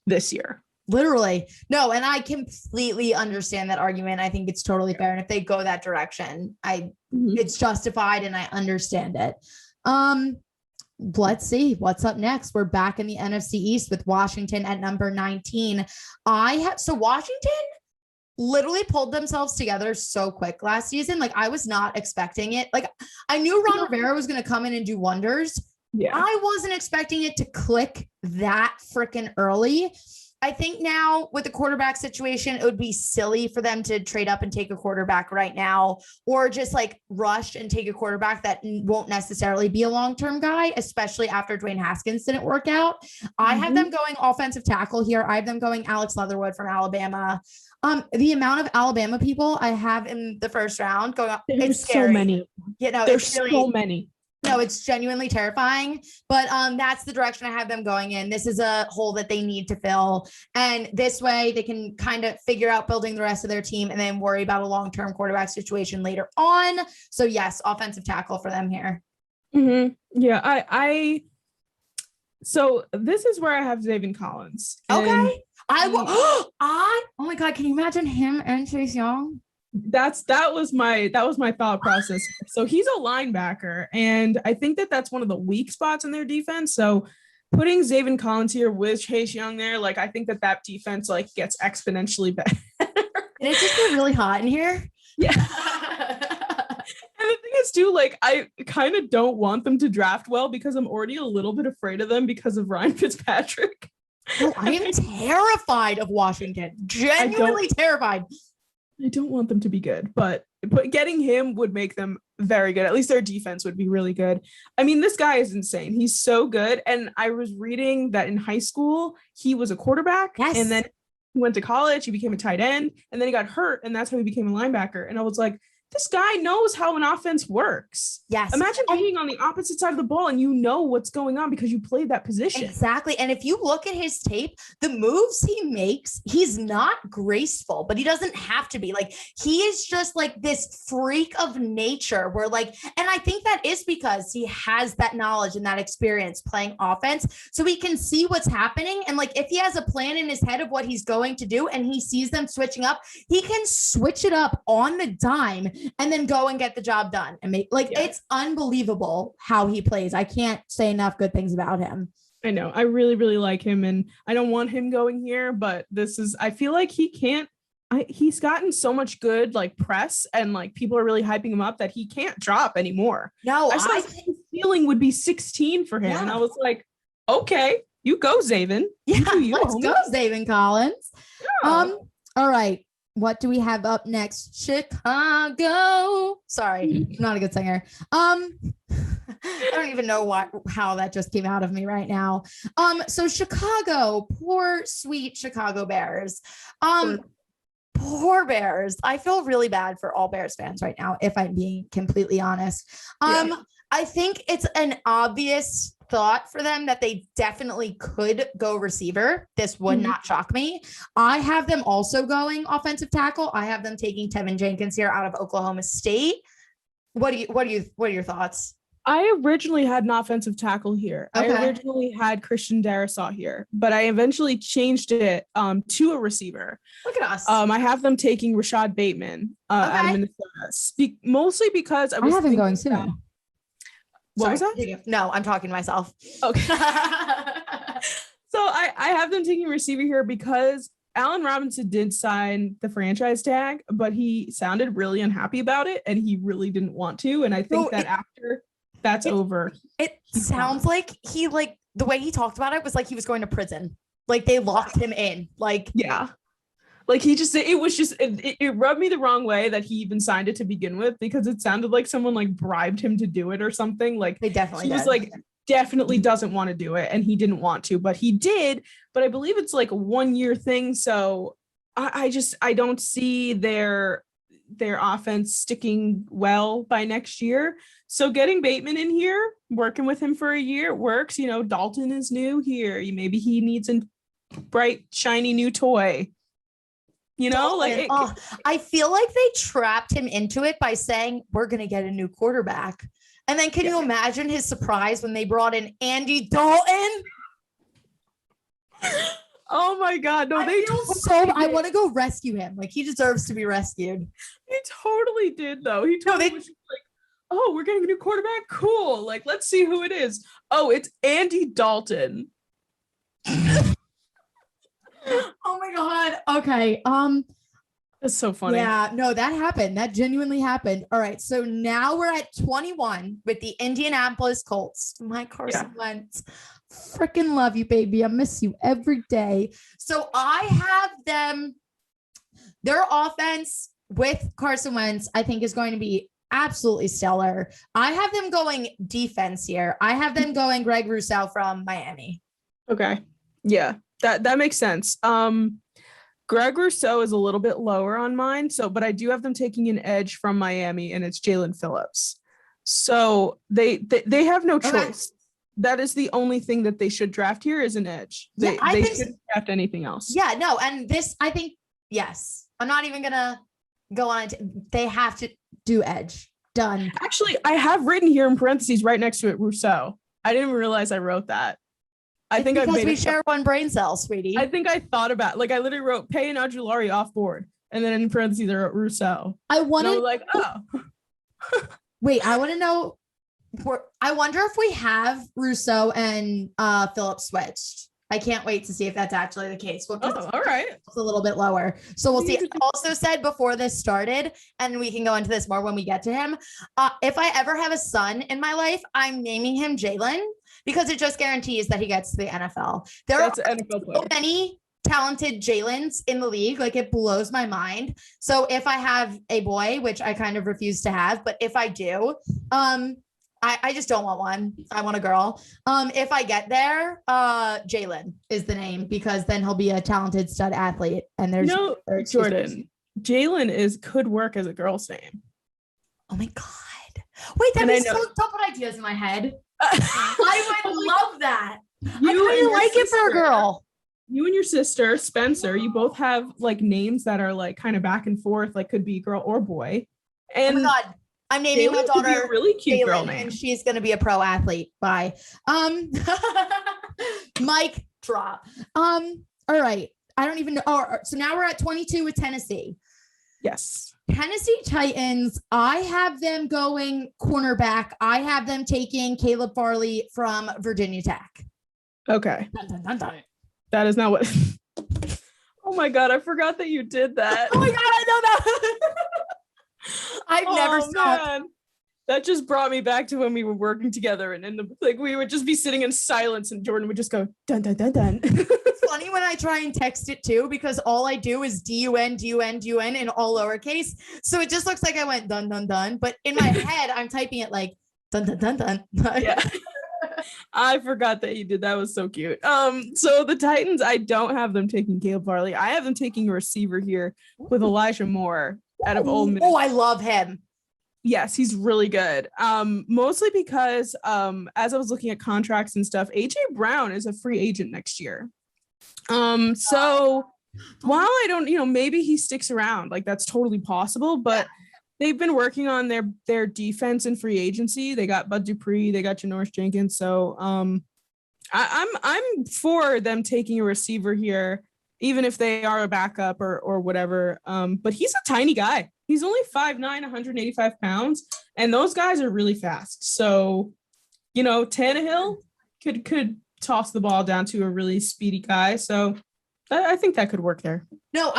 this year. Literally. No, and I completely understand that argument. I think it's totally fair. And if they go that direction, it's justified and I understand it. Let's see what's up next. We're back in the NFC East with Washington at number 19. So Washington literally pulled themselves together so quick last season. Like I was not expecting it. Like I knew Ron Rivera was going to come in and do wonders. Yeah. I wasn't expecting it to click that freaking early. I think now with the quarterback situation, it would be silly for them to trade up and take a quarterback right now, or just like rush and take a quarterback that won't necessarily be a long-term guy, especially after Dwayne Haskins didn't work out. I have them going offensive tackle here. I have them going Alex Leatherwood from Alabama. The amount of Alabama people I have in the first round going up, it's scary. So many. You know, there's so many. No, it's genuinely terrifying, but that's the direction I have them going in. This is a hole that they need to fill. And this way they can kind of figure out building the rest of their team and then worry about a long-term quarterback situation later on. So yes, offensive tackle for them here. Yeah, so this is where I have Zaven Collins. Okay. Oh my God, can you imagine him and Chase Young? That was my thought process. So he's a linebacker, and I think that that's one of the weak spots in their defense. So putting Zaven Collins here with Chase Young there, like I think that defense like gets exponentially better. And it's just been really hot in here. Yeah. And the thing is too, like I kind of don't want them to draft well because I'm already a little bit afraid of them because of Ryan Fitzpatrick. Oh, I am terrified of Washington. Genuinely terrified. I don't want them to be good, but getting him would make them very good. At least their defense would be really good. I mean, this guy is insane. He's so good. And I was reading that in high school, he was a quarterback. Yes. And then he went to college, he became a tight end, and then he got hurt. And that's how he became a linebacker. And I was like, this guy knows how an offense works. Yes. Imagine being on the opposite side of the ball and you know what's going on because you played that position. Exactly. And if you look at his tape, the moves he makes, he's not graceful, but he doesn't have to be. Like, he is just like this freak of nature where like, and I think that is because he has that knowledge and that experience playing offense. So he can see what's happening. And like, if he has a plan in his head of what he's going to do and he sees them switching up, he can switch it up on the dime and then go and get the job done and make it's unbelievable how he plays. I can't say enough good things about him. I know. I really, really like him, and I don't want him going here, but I feel like he's gotten so much good like press and like people are really hyping him up that he can't drop anymore. No, I thought his ceiling would be 16 for him. Yeah. And I was like, okay, you go, Zaven. Yeah, let's go, Zaven Collins. Yeah. All right. What do we have up next? Chicago. Sorry, I'm not a good singer. I don't even know how that just came out of me right now. So Chicago, poor sweet Chicago Bears. Poor Bears. I feel really bad for all Bears fans right now, if I'm being completely honest. I think it's an obvious thought for them that they definitely could go receiver. This would not shock me. I have them also going offensive tackle. I have them taking Tevin Jenkins here out of Oklahoma State. What are your thoughts? I originally had an offensive tackle here. Okay. I originally had Christian Darrisaw here, but I eventually changed it to a receiver. Look at us. I have them taking Rashad Bateman out of Minnesota, mostly because I have him going soon. What was that? No, I'm talking to myself. Okay. So I have them taking receiver here because Allen Robinson did sign the franchise tag, but he sounded really unhappy about it and he really didn't want to. And I think after that's over. It sounds like he the way he talked about it was like he was going to prison. Like they locked him in. Like, yeah. Like it rubbed me the wrong way that he even signed it to begin with because it sounded like someone like bribed him to do it or something. Like they definitely was like definitely doesn't want to do it and he didn't want to, but he did. But I believe it's like a 1-year thing. So I don't see their offense sticking well by next year. So getting Bateman in here, working with him for a year works. You know, Dalton is new here. Maybe he needs a bright, shiny new toy. You know, I feel like they trapped him into it by saying, we're going to get a new quarterback. And then can you imagine his surprise when they brought in Andy Dalton? Oh my God. No, I want to go rescue him. Like he deserves to be rescued. He totally did though. He totally was like, oh, we're getting a new quarterback. Cool. Like, let's see who it is. Oh, it's Andy Dalton. Oh my God. Okay. That's so funny. Yeah, no, that happened. That genuinely happened. All right. So now we're at 21 with the Indianapolis Colts. My Carson Wentz. Freaking love you, baby. I miss you every day. So I have them, their offense with Carson Wentz, I think is going to be absolutely stellar. I have them going defense here. I have them going Greg Rousseau from Miami. Okay. Yeah. That makes sense. Greg Rousseau is a little bit lower on mine. But I do have them taking an edge from Miami, and it's Jalen Phillips. So they have no choice. Okay. That is the only thing that they should draft here is an edge. They shouldn't draft anything else. Yeah, no. And this, I think, yes. I'm not even gonna go on. They have to do edge. Done. Actually, I have written here in parentheses right next to it, Rousseau. I didn't realize I wrote that. Because we share one brain cell, sweetie. I think I thought about I literally wrote Pay and Ojulari off board, and then in parentheses I wrote Rousseau. I want to wait. I want to know. I wonder if we have Rousseau and Phillips switched. I can't wait to see if that's actually the case. All right. It's a little bit lower. So we'll see. I also said before this started, and we can go into this more when we get to him. If I ever have a son in my life, I'm naming him Jalen because it just guarantees that he gets to the NFL. There are so many talented Jalens in the league. Like it blows my mind. So if I have a boy, which I kind of refuse to have, but if I do, I just don't want one. I want a girl. If I get there, Jalen is the name because then he'll be a talented stud athlete. And there's Jordan. Jalen could work as a girl's name. my God. Wait, that'd be so don't put ideas in my head. I would love that. I kind of like it for a girl. You and your sister, Spencer, you both have like names that are like kind of back and forth, like could be girl or boy. And oh my God, I'm naming my daughter a really cute Jalen, girl name, and she's gonna be a pro athlete. Bye. Mic drop. All right. I don't even know. Oh, so now we're at 22 with Tennessee. Yes. Tennessee Titans, I have them going cornerback. I have them taking Caleb Farley from Virginia Tech. Okay. Dun, dun, dun, dun. That is not what. Oh my God, I forgot that you did that. Oh my God, I know that. I've never stopped. Man. That just brought me back to when we were working together, and we would just be sitting in silence, and Jordan would just go dun dun dun dun. It's funny when I try and text it too, because all I do is DUN in all lowercase, so it just looks like I went dun dun dun, but in my head I'm typing it like dun dun dun dun. Yeah. I forgot that you did. That was so cute. So the Titans, I don't have them taking Caleb Farley. I have them taking a receiver here with Elijah Moore out of Ole Miss. Oh, I love him. Yes, he's really good. Mostly because as I was looking at contracts and stuff, AJ Brown is a free agent next year. So while I don't, maybe he sticks around, like that's totally possible, but they've been working on their defense and free agency. They got Bud Dupree, they got Janoris Jenkins. So I'm for them taking a receiver here, even if they are a backup or whatever. But he's a tiny guy. He's only 5'9", 185 pounds, and those guys are really fast. So, Tannehill could toss the ball down to a really speedy guy. So I think that could work there. No,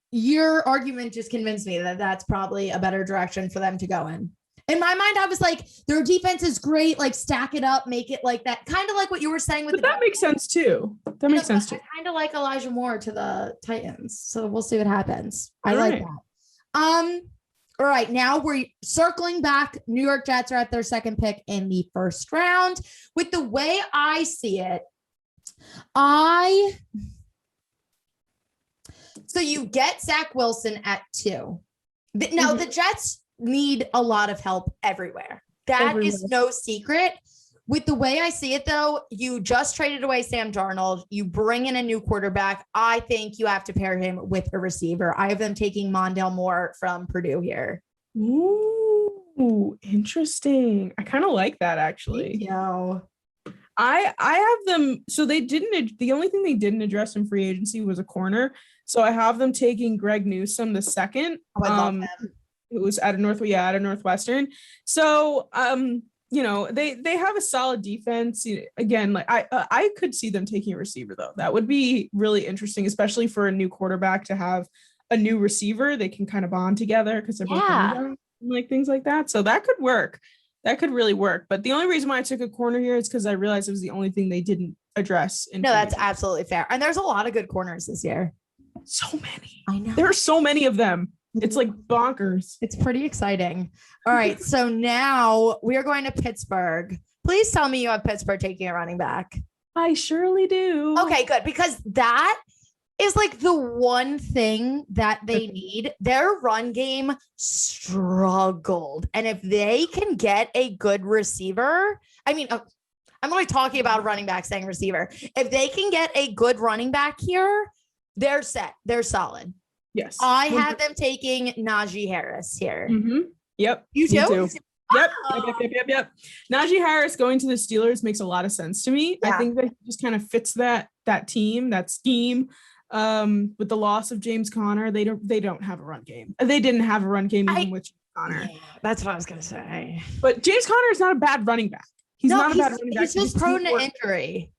your argument just convinced me that that's probably a better direction for them to go in. In my mind, I was like, their defense is great. Like, stack it up, make it like that. Kind of like what you were saying with but that makes sense too. That makes sense too. I kind of like Elijah Moore to the Titans. So we'll see what happens. I like that. All right, now we're circling back. New York Jets are at their second pick in the first round. With the way I see it, so you get Zach Wilson at 2. Now the Jets need a lot of help everywhere. That is no secret. With the way I see it, though, you just traded away Sam Darnold. You bring in a new quarterback. I think you have to pair him with a receiver. I have them taking Mondale Moore from Purdue here. Ooh, interesting. I kind of like that, actually. Yeah. I have them. So the only thing they didn't address in free agency was a corner. So I have them taking Greg Newsome the second. Oh, I love him. It was out of Northwestern. So, they have a solid defense. Again, like I could see them taking a receiver though. That would be really interesting, especially for a new quarterback to have a new receiver. They can kind of bond together because they're both young, like things like that. So that could work. That could really work. But the only reason why I took a corner here is because I realized it was the only thing they didn't address. No, that's absolutely fair. And there's a lot of good corners this year. So many. I know. There are so many of them. It's like bonkers. It's pretty exciting. All right. So now we are going to Pittsburgh. Please tell me you have Pittsburgh taking a running back. I surely do. Okay, good. Because that is like the one thing that they need. Their run game struggled. And if they can get a good receiver, I'm only talking about running back saying receiver. If they can get a good running back here, they're set. They're solid. Yes. I have them taking Najee Harris here. Mm-hmm. Yep. You too? Yep. Najee Harris going to the Steelers makes a lot of sense to me. Yeah. I think that he just kind of fits that team, that scheme. With the loss of James Conner, they don't have a run game. They didn't have a run game even with James Conner. Yeah, that's what I was gonna say. But James Conner is not a bad running back. He's not a bad running back. He's just prone to injury.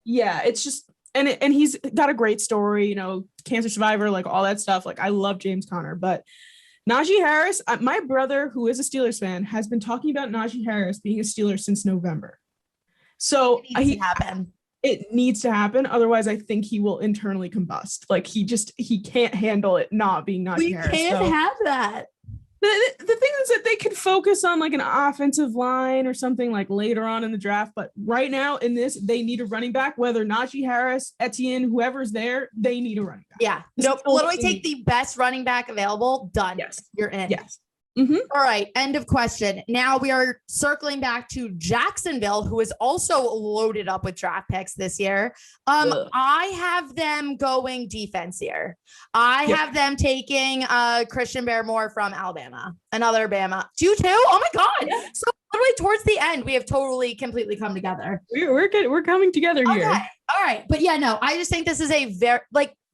Yeah, it's just and he's got a great story, cancer survivor, like all that stuff. Like I love James Conner, but Najee Harris, my brother, who is a Steelers fan, has been talking about Najee Harris being a Steeler since November. So it needs to happen. Otherwise, I think he will internally combust. Like he can't handle it not being Najee Harris. We can't have that. The thing is that they could focus on like an offensive line or something like later on in the draft. But right now in this, they need a running back, whether Najee Harris, Etienne, whoever's there, they need a running back. Yeah. Nope. Literally take the best running back available. Done. Yes. You're in. Yes. Mm-hmm. All right, end of question. Now we are circling back to Jacksonville, who is also loaded up with draft picks this year. I have them going defense here. I have them taking Christian Barmore from Alabama, another Bama. Do you too? Oh my God. Yeah. So literally towards the end, we have totally completely come together. We're coming together here. Okay. All right. But yeah, no, I just think this is a very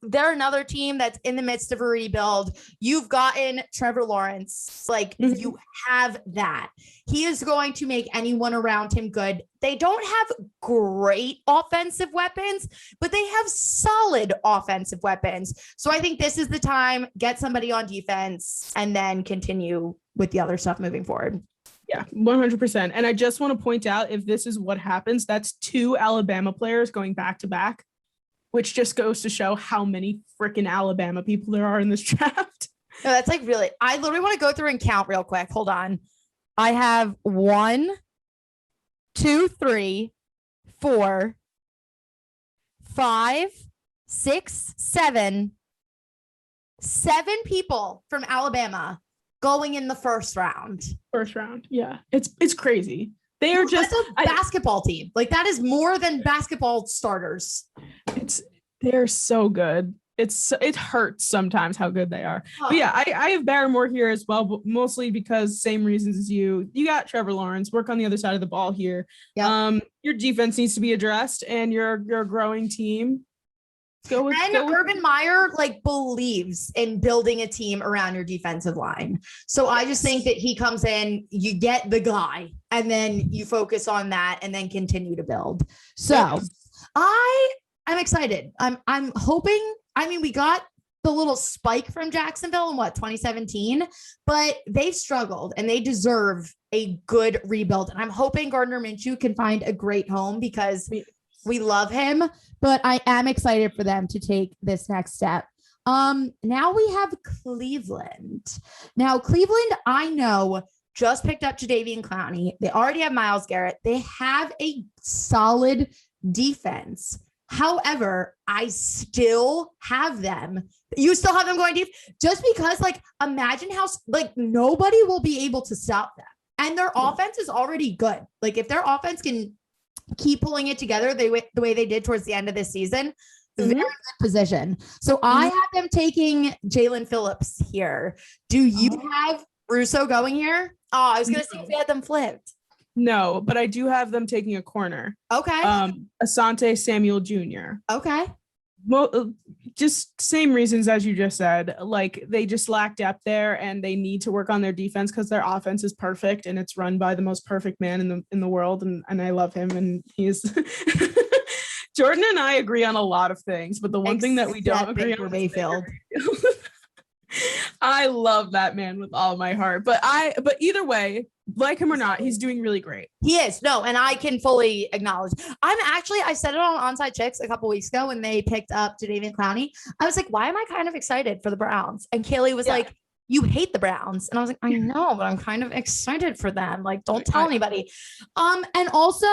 they're another team that's in the midst of a rebuild. You've gotten Trevor Lawrence. You have that. He is going to make anyone around him good. They don't have great offensive weapons, but they have solid offensive weapons. So I think this is the time, get somebody on defense and then continue with the other stuff moving forward. Yeah, 100%. And I just want to point out, if this is what happens, that's 2 Alabama players going back to back, which just goes to show how many freaking Alabama people there are in this draft. No, that's really, I literally want to go through and count real quick. Hold on. I have 1, 2, 3, 4, 5, 6, 7 people from Alabama going in the first round. Yeah. It's crazy. They are just a basketball team. That is more than basketball starters. They're so good. It hurts sometimes how good they are. But yeah, I have Barrymore here as well, but mostly because same reasons as you. You got Trevor Lawrence, work on the other side of the ball here. Yep. Your defense needs to be addressed, and you're a growing team. Urban Meyer believes in building a team around your defensive line. So I just think that he comes in, you get the guy, and then you focus on that and then continue to build. So I'm excited. I'm hoping, we got the little spike from Jacksonville in 2017, but they've struggled and they deserve a good rebuild. And I'm hoping Gardner Minshew can find a great home because we love him, but I am excited for them to take this next step. Now we have Cleveland. Now, Cleveland, I know, just picked up Jadeveon Clowney. They already have Myles Garrett. They have a solid defense. However, I still have them. You still have them going deep just because, imagine how, nobody will be able to stop them. And their offense is already good. If their offense can keep pulling it together the way they did towards the end of this season, very good position. So I have them taking Jalen Phillips here. Do you have Russo going here? Oh, I was going to say if we had them flipped. No, but I do have them taking a corner. Okay. Asante Samuel Jr. Okay. Well, just same reasons as you just said. They just lack depth there, and they need to work on their defense because their offense is perfect and it's run by the most perfect man in the world, and I love him, and he's Jordan and I agree on a lot of things, but the one thing that we don't agree on is Mayfield. I love that man with all my heart, but either way, like him or not, he's doing really great. He is. No, and I can fully acknowledge. I said it on Onside Chicks a couple weeks ago when they picked up Jadeveon Clowney. I was like, why am I kind of excited for the Browns? And Kaylee was like, you hate the Browns. And I was like, I know, but I'm kind of excited for them. Don't tell anybody. And also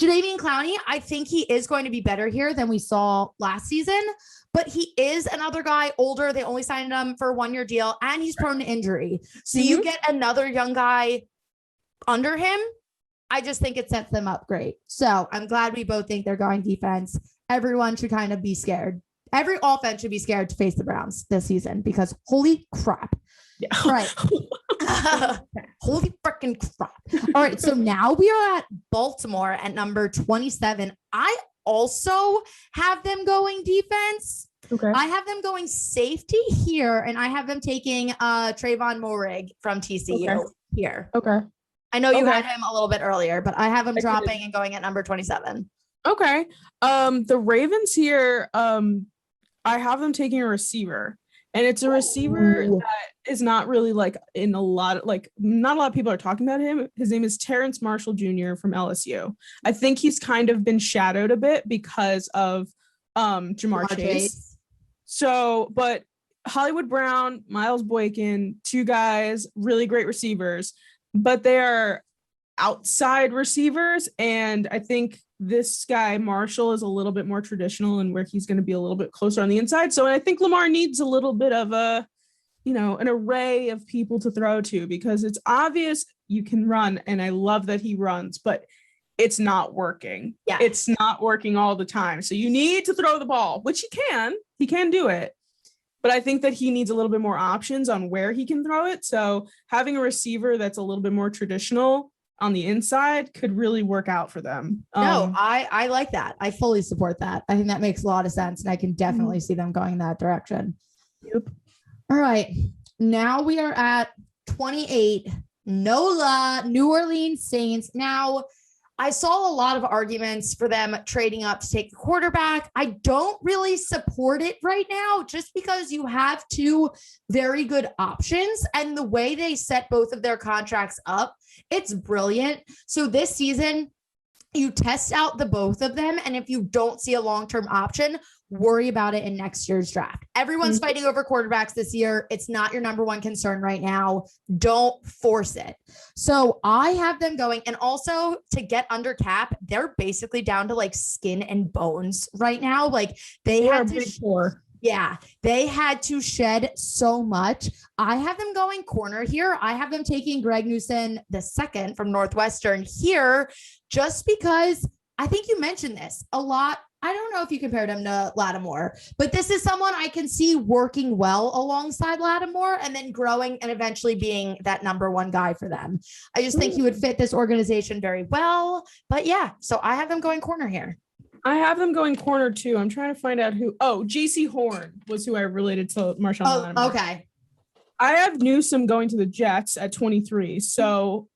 Jadeveon Clowney, I think he is going to be better here than we saw last season, but he is another guy older. They only signed him for a 1-year deal and he's prone to injury. So you get another young guy under him. I just think it sets them up great. So I'm glad we both think they're going defense. Everyone should kind of be scared. Every offense should be scared to face the Browns this season because holy crap. Yeah. Right. Holy freaking crap. All right. So now we are at Baltimore at number 27. I also have them going defense. Okay. I have them going safety here, and I have them taking Trayvon Moehrig from TCU here. Okay. I know you had him a little bit earlier, but I have him dropping and going at number 27. Okay. The Ravens here, I have them taking a receiver, and it's a receiver that is not really in a lot of not a lot of people are talking about him. His name is Terrence Marshall Jr. from LSU. I think he's kind of been shadowed a bit because of Jamar Chase. So, but Hollywood Brown, Miles Boykin, 2 guys, really great receivers, but they're outside receivers. And I think this guy, Marshall, is a little bit more traditional and where he's going to be a little bit closer on the inside. So I think Lamar needs a little bit of a an array of people to throw to, because it's obvious you can run, and I love that he runs, but it's not working. Yeah. It's not working all the time. So you need to throw the ball, which he can do it. But I think that he needs a little bit more options on where he can throw it. So having a receiver that's a little bit more traditional on the inside could really work out for them. No, I like that. I fully support that. I think that makes a lot of sense, and I can definitely see them going that direction. Yep. All right. Now we are at 28. NOLA, New Orleans Saints. Now, I saw a lot of arguments for them trading up to take the quarterback. I don't really support it right now, just because you have two very good options, and the way they set both of their contracts up, it's brilliant. So this season, you test out the both of them, and if you don't see a long-term option, worry about it in next year's draft. Everyone's fighting over quarterbacks this year. It's not your number one concern right now. Don't force it. So I have them going, and also to get under cap, they're basically down to like skin and bones right now. Like they had to, they had to shed so much. I have them going corner here. I have them taking Greg Newsom II from Northwestern here, just because I think you mentioned this a lot. I don't know if you compared him to Lattimore, but this is someone I can see working well alongside Lattimore and then growing and eventually being that number one guy for them. I just think he would fit this organization very well. But yeah, so I have them going corner here. I have them going corner too. I'm trying to find out who. Oh, JC Horn was who I related to Marshawn Lattimore. Okay. I have Newsom going to the Jets at 23. So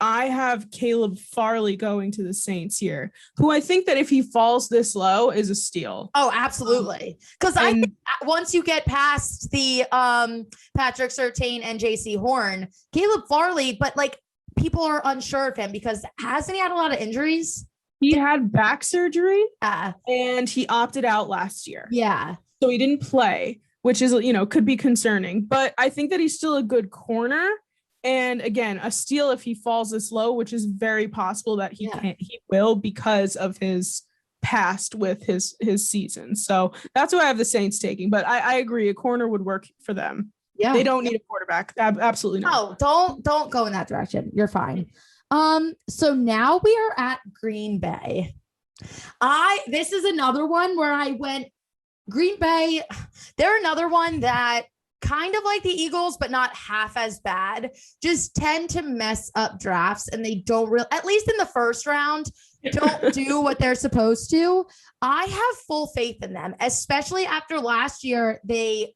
I have Caleb Farley going to the Saints here, who I think that if he falls this low is a steal. Oh, absolutely. Because I think once you get past the Patrick Surtain and JC Horn, Caleb Farley, but like people are unsure of him because hasn't he had a lot of injuries? He had back surgery and he opted out last year. Yeah. So he didn't play, which is, could be concerning, but I think that he's still a good corner. And again, a steal if he falls this low, which is very possible that he will because of his past with his season. So that's why I have the Saints taking. But I agree, a corner would work for them. Yeah, they don't need a quarterback. Absolutely not. No, don't go in that direction. You're fine. So now we are at Green Bay. This is another one where I went Green Bay. They're another one that kind of like the Eagles, but not half as bad, just tend to mess up drafts, and they don't really, at least in the first round, don't do what they're supposed to. I have full faith in them, especially after last year. I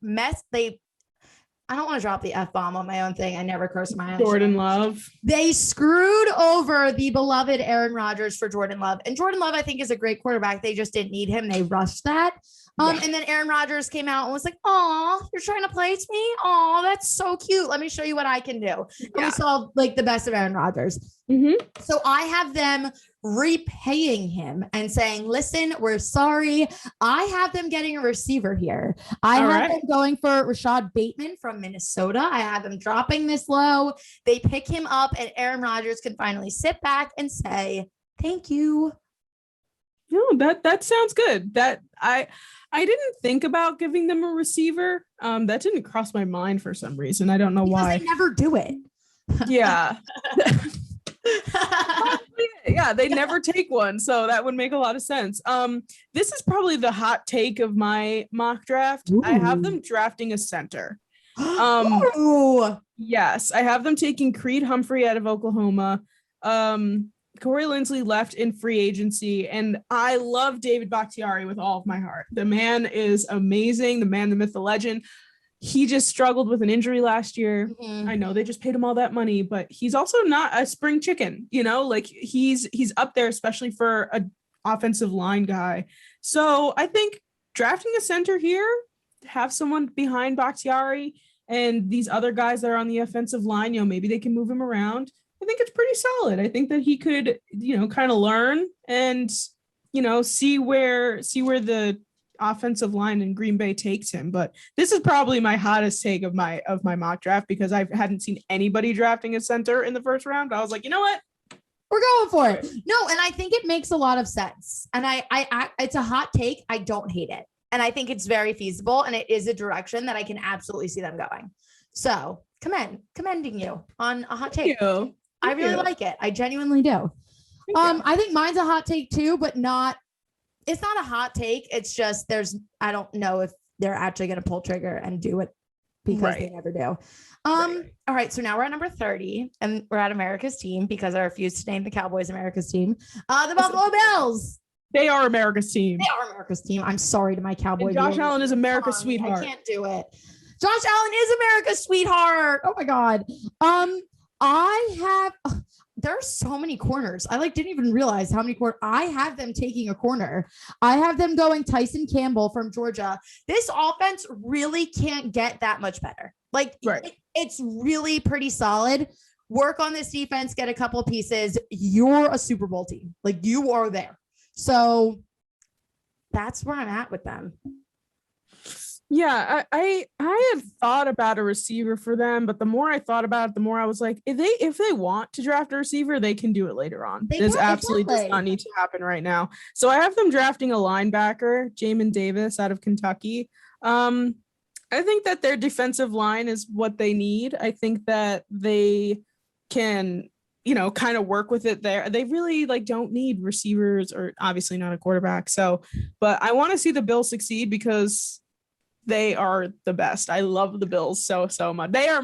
don't want to drop the F-bomb on my own thing. I never curse my own. Jordan Love. They screwed over the beloved Aaron Rodgers for Jordan Love. And Jordan Love, I think, is a great quarterback. They just didn't need him. They rushed that. And then Aaron Rodgers came out and was like, "Oh, you're trying to play to me? Oh, that's so cute. Let me show you what I can do." And we saw like the best of Aaron Rodgers. So I have them repaying him and saying, "Listen, we're sorry." I have them getting a receiver here. I have them going for Rashad Bateman from Minnesota. I have them dropping this low. They pick him up, and Aaron Rodgers can finally sit back and say, "Thank you." No, that sounds good. That I didn't think about giving them a receiver. That didn't cross my mind for some reason. I don't know why. They never do it. Yeah. Yeah, they never take one, so that would make a lot of sense. This is probably the hot take of my mock draft. Ooh. I have them drafting a center. Yes, I have them taking Creed Humphrey out of Oklahoma. Corey Linsley left in free agency, and I love David Bakhtiari with all of my heart. The man is amazing. The man, the myth, the legend. He just struggled with an injury last year. I know they just paid him all that money, but he's also not a spring chicken, like he's up there, especially for an offensive line guy. So I think drafting a center here, have someone behind Bakhtiari and these other guys that are on the offensive line, maybe they can move him around. I think it's pretty solid. I think that he could, kind of learn and, see where the offensive line in Green Bay takes him. But this is probably my hottest take of my mock draft, because I hadn't seen anybody drafting a center in the first round. I was like, you know what? We're going for it. No, and I think it makes a lot of sense. And I it's a hot take. I don't hate it. And I think it's very feasible, and it is a direction that I can absolutely see them going. So commending you on a hot take. I Thank really you. like it. I genuinely do. Thank you. I think mine's a hot take too, but it's not a hot take. It's just I don't know if they're actually going to pull trigger and do it because they never do. All right. So now we're at number 30 and we're at America's team because I refuse to name the Cowboys America's team. The Buffalo Bills. They are America's team. They are America's team. I'm sorry to my Cowboy. And Josh Allen is America's sweetheart. I can't do it. Josh Allen is America's sweetheart. Oh my God. There are so many corners. I didn't even realize how many corners. I have them taking a corner. I have them going Tyson Campbell from Georgia. This offense really can't get that much better. It's really pretty solid. Work on this defense, get a couple of pieces. You're a Super Bowl team. You are there. So that's where I'm at with them. Yeah, I had thought about a receiver for them, but the more I thought about it, the more I was like, if they want to draft a receiver, they can do it later on. This absolutely does not need to happen right now. So I have them drafting a linebacker, Jamin Davis out of Kentucky. I think that their defensive line is what they need. I think that they can, kind of work with it there. They really don't need receivers or obviously not a quarterback. So, but I want to see the Bills succeed because they are the best. I love the Bills so much. They are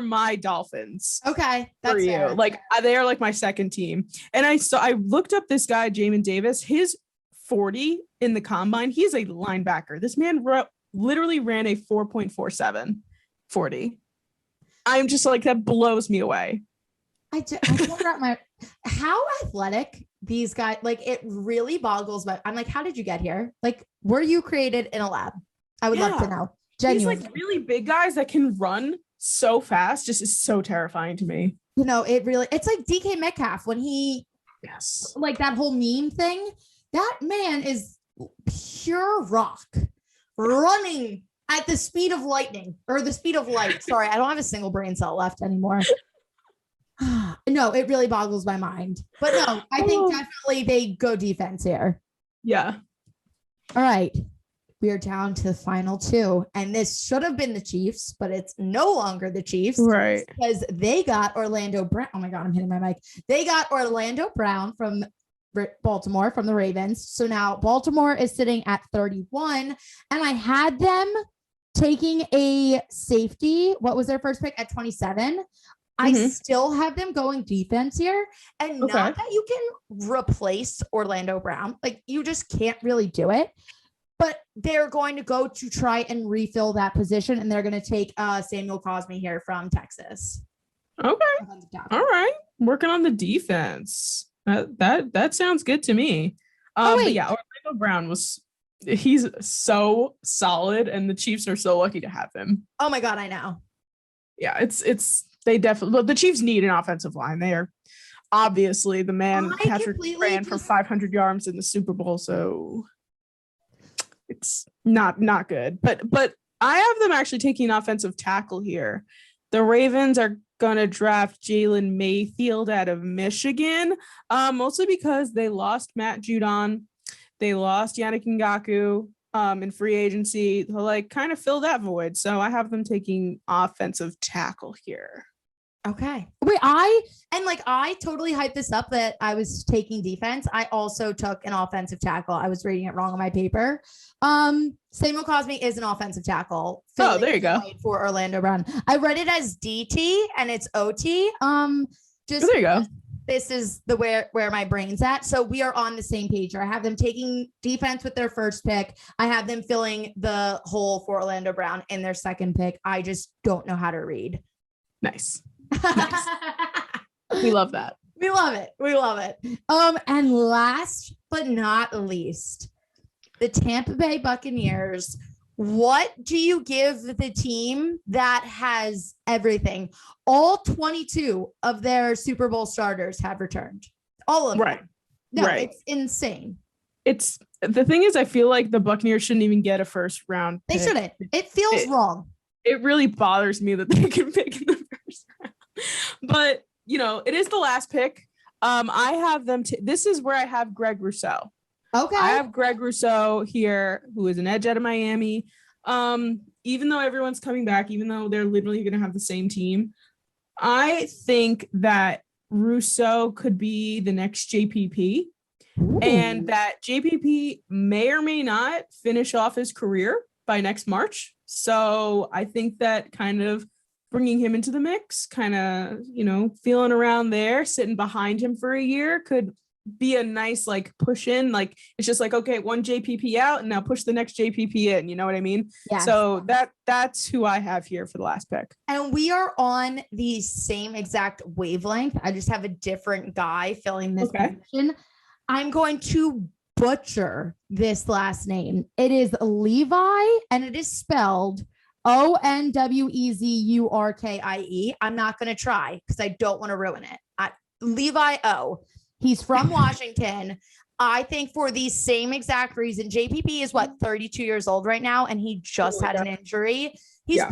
my Dolphins. Okay, that's for you. Fair. They are my second team. And I looked up this guy Jamin Davis. His 40 in the combine. He's a linebacker. This man literally ran a 4.47 40. I'm just that blows me away. I can't wrap how athletic these guys. It really boggles my. I'm how did you get here? Were you created in a lab? I would love to know. Genuinely. These really big guys that can run so fast just is so terrifying to me. It's like DK Metcalf when he, that whole meme thing. That man is pure rock running at the speed of lightning or the speed of light. Sorry, I don't have a single brain cell left anymore. No, it really boggles my mind. But no, I think definitely they go defense here. Yeah. All right. We are down to the final two. And this should have been the Chiefs, but it's no longer the Chiefs. Right. Because they got Orlando Brown. Oh my God, I'm hitting my mic. They got Orlando Brown from Baltimore, from the Ravens. So now Baltimore is sitting at 31. And I had them taking a safety. What was their first pick? At 27. I still have them going defense here. And not that you can replace Orlando Brown. You just can't really do it. But they're going to go to try and refill that position, and they're going to take Samuel Cosme here from Texas. Okay. All right. Working on the defense. That sounds good to me. But yeah, Orlando Brown he's so solid, and the Chiefs are so lucky to have him. Oh my God, I know. Yeah, they definitely, the Chiefs need an offensive line. They are obviously the man Patrick ran for 500 yards in the Super Bowl, so it's not good. But I have them actually taking an offensive tackle here. The Ravens are gonna draft Jalen Mayfield out of Michigan, mostly because they lost Matt Judon, they lost Yannick Ngakoue in free agency to kind of fill that void. So I have them taking offensive tackle here. Okay. Wait, I totally hyped this up that I was taking defense. I also took an offensive tackle. I was reading it wrong on my paper. Samuel Cosme is an offensive tackle. Oh, there you go. For Orlando Brown. I read it as DT and it's OT. Just there you go. This is where my brain's at. So we are on the same page. I have them taking defense with their first pick. I have them filling the hole for Orlando Brown in their second pick. I just don't know how to read. Nice. Nice. We love that. We love it. And last but not least, the Tampa Bay Buccaneers. What do you give the team that has everything? All 22 of their Super Bowl starters have returned. All of them. No, it's insane. It's the thing is, I feel like the Buccaneers shouldn't even get a first round pick. They shouldn't. It feels wrong. It really bothers me that they can pick in the first round. But, it is the last pick. I have them. This is where I have Greg Rousseau. Okay. I have Greg Rousseau here, who is an edge out of Miami. even though everyone's coming back, even though they're literally going to have the same team, I think that Russo could be the next JPP. Ooh. And that JPP may or may not finish off his career by next March. So I think that kind of bringing him into the mix, kind of, feeling around there, sitting behind him for a year could be a nice like push in. Like it's just like, okay, one JPP out and now push the next JPP in, you know what I mean? Yes. So that's who I have here for the last pick. And we are on the same exact wavelength. I just have a different guy filling this position. I'm going to butcher this last name. It is Levi, and it is spelled Onwezurkie. I'm not going to try because I don't want to ruin it. Levi O. He's from Washington. I think for the same exact reason, JPP is 32 years old right now, and he just had an injury. He's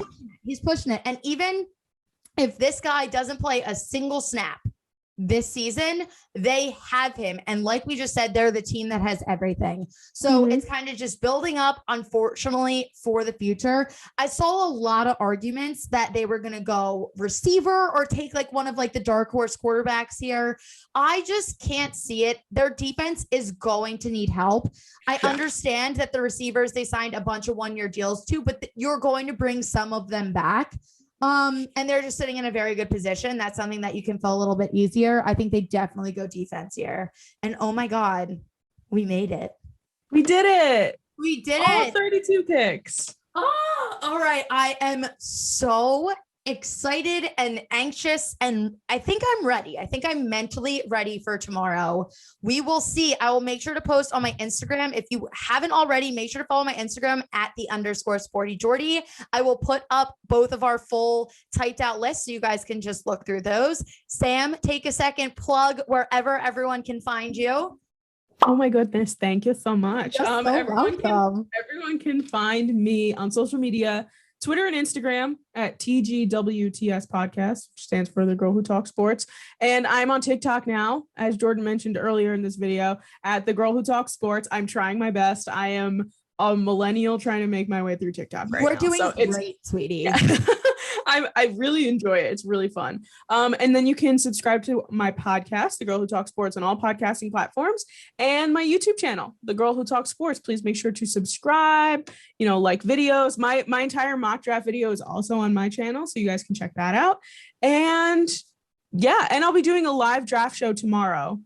pushing it. And even if this guy doesn't play a single snap this season, they have him. And like we just said, they're the team that has everything. So it's kind of just building up, unfortunately, for the future. I saw a lot of arguments that they were going to go receiver or take like one of like the dark horse quarterbacks here. I just can't see it. Their defense is going to need help. I understand that the receivers, they signed a bunch of one-year deals too, but you're going to bring some of them back. And they're just sitting in a very good position. That's something that you can fill a little bit easier. I think they definitely go defense here. And oh my God, we made it. We did it. We did all it. 32 picks. Oh, all right. I am so excited and anxious, and I think I'm ready. I think I'm mentally ready for tomorrow. We will see. I will make sure to post on my Instagram. If you haven't already, make sure to follow my Instagram at @_sportyjordy. I will put up both of our full typed out lists so you guys can just look through those. Sam, take a second, plug wherever everyone can find you. Oh my goodness. Thank you so much. Everyone can find me on social media, Twitter and Instagram at TGWTS Podcast, which stands for The Girl Who Talks Sports. And I'm on TikTok now, as Jordan mentioned earlier in this video, at The Girl Who Talks Sports. I'm trying my best. I am a millennial trying to make my way through TikTok right now. We're doing great, sweetie. Yeah. I really enjoy it. It's really fun. And then you can subscribe to my podcast, The Girl Who Talks Sports, on all podcasting platforms, and my YouTube channel, The Girl Who Talks Sports. Please make sure to subscribe, like videos. My entire mock draft video is also on my channel, so you guys can check that out. And and I'll be doing a live draft show tomorrow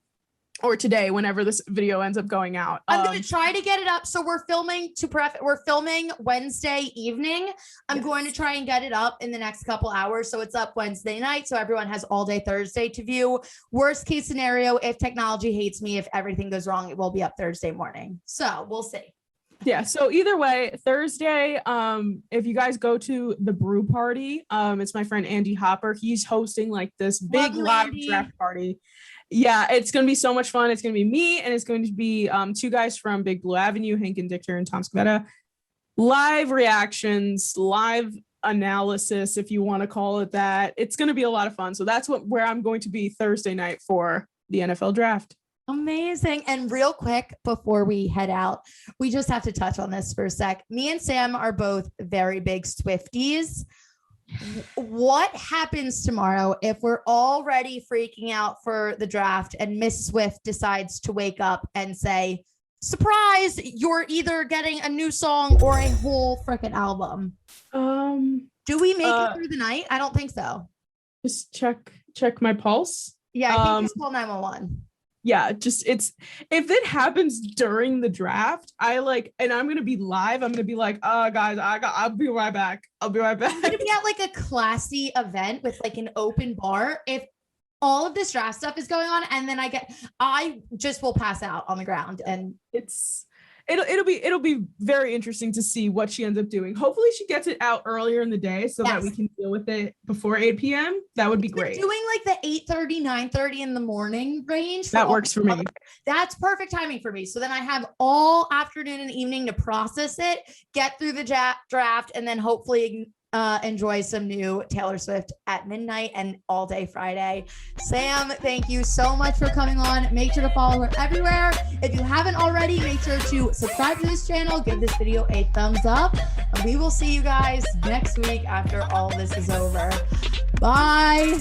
or today, whenever this video ends up going out. I'm going to try to get it up. So we're filming Wednesday evening. I'm going to try and get it up in the next couple hours. So it's up Wednesday night. So everyone has all day Thursday to view. Worst case scenario, if technology hates me, if everything goes wrong, it will be up Thursday morning. So we'll see. Yeah. So either way, Thursday, if you guys go to the brew party, it's my friend Andy Hopper. He's hosting like this big live draft party. Yeah, it's going to be so much fun. It's going to be me, and it's going to be two guys from Big Blue Avenue, Hank and Dichter and Tom Scavetta. Live reactions, live analysis, if you want to call it that. It's going to be a lot of fun. So that's where I'm going to be Thursday night for the NFL draft. Amazing. And real quick, before we head out, we just have to touch on this for a sec. Me and Sam are both very big Swifties. What happens tomorrow if we're already freaking out for the draft and Miss Swift decides to wake up and say, surprise, you're either getting a new song or a whole freaking album? Do we make it through the night? I don't think so. Just check my pulse. Yeah, I think just call 911. Yeah, just if it happens during the draft, and I'm gonna be live. I'm gonna be like, guys, I'll be right back. I'm gonna be at like a classy event with like an open bar. If all of this draft stuff is going on, and then I just will pass out on the ground, and it'll be very interesting to see what she ends up doing. Hopefully she gets it out earlier in the day so that we can deal with it before 8 p.m. That would be great. Doing like the 8:30, 9:30 in the morning range. That works for me. That's perfect timing for me. So then I have all afternoon and evening to process it, get through the draft, and then hopefully enjoy some new Taylor Swift at midnight and all day Friday. Sam, thank you so much for coming on. Make sure to follow her everywhere. If you haven't already, make sure to subscribe to this channel, give this video a thumbs up, and we will see you guys next week after all this is over. Bye.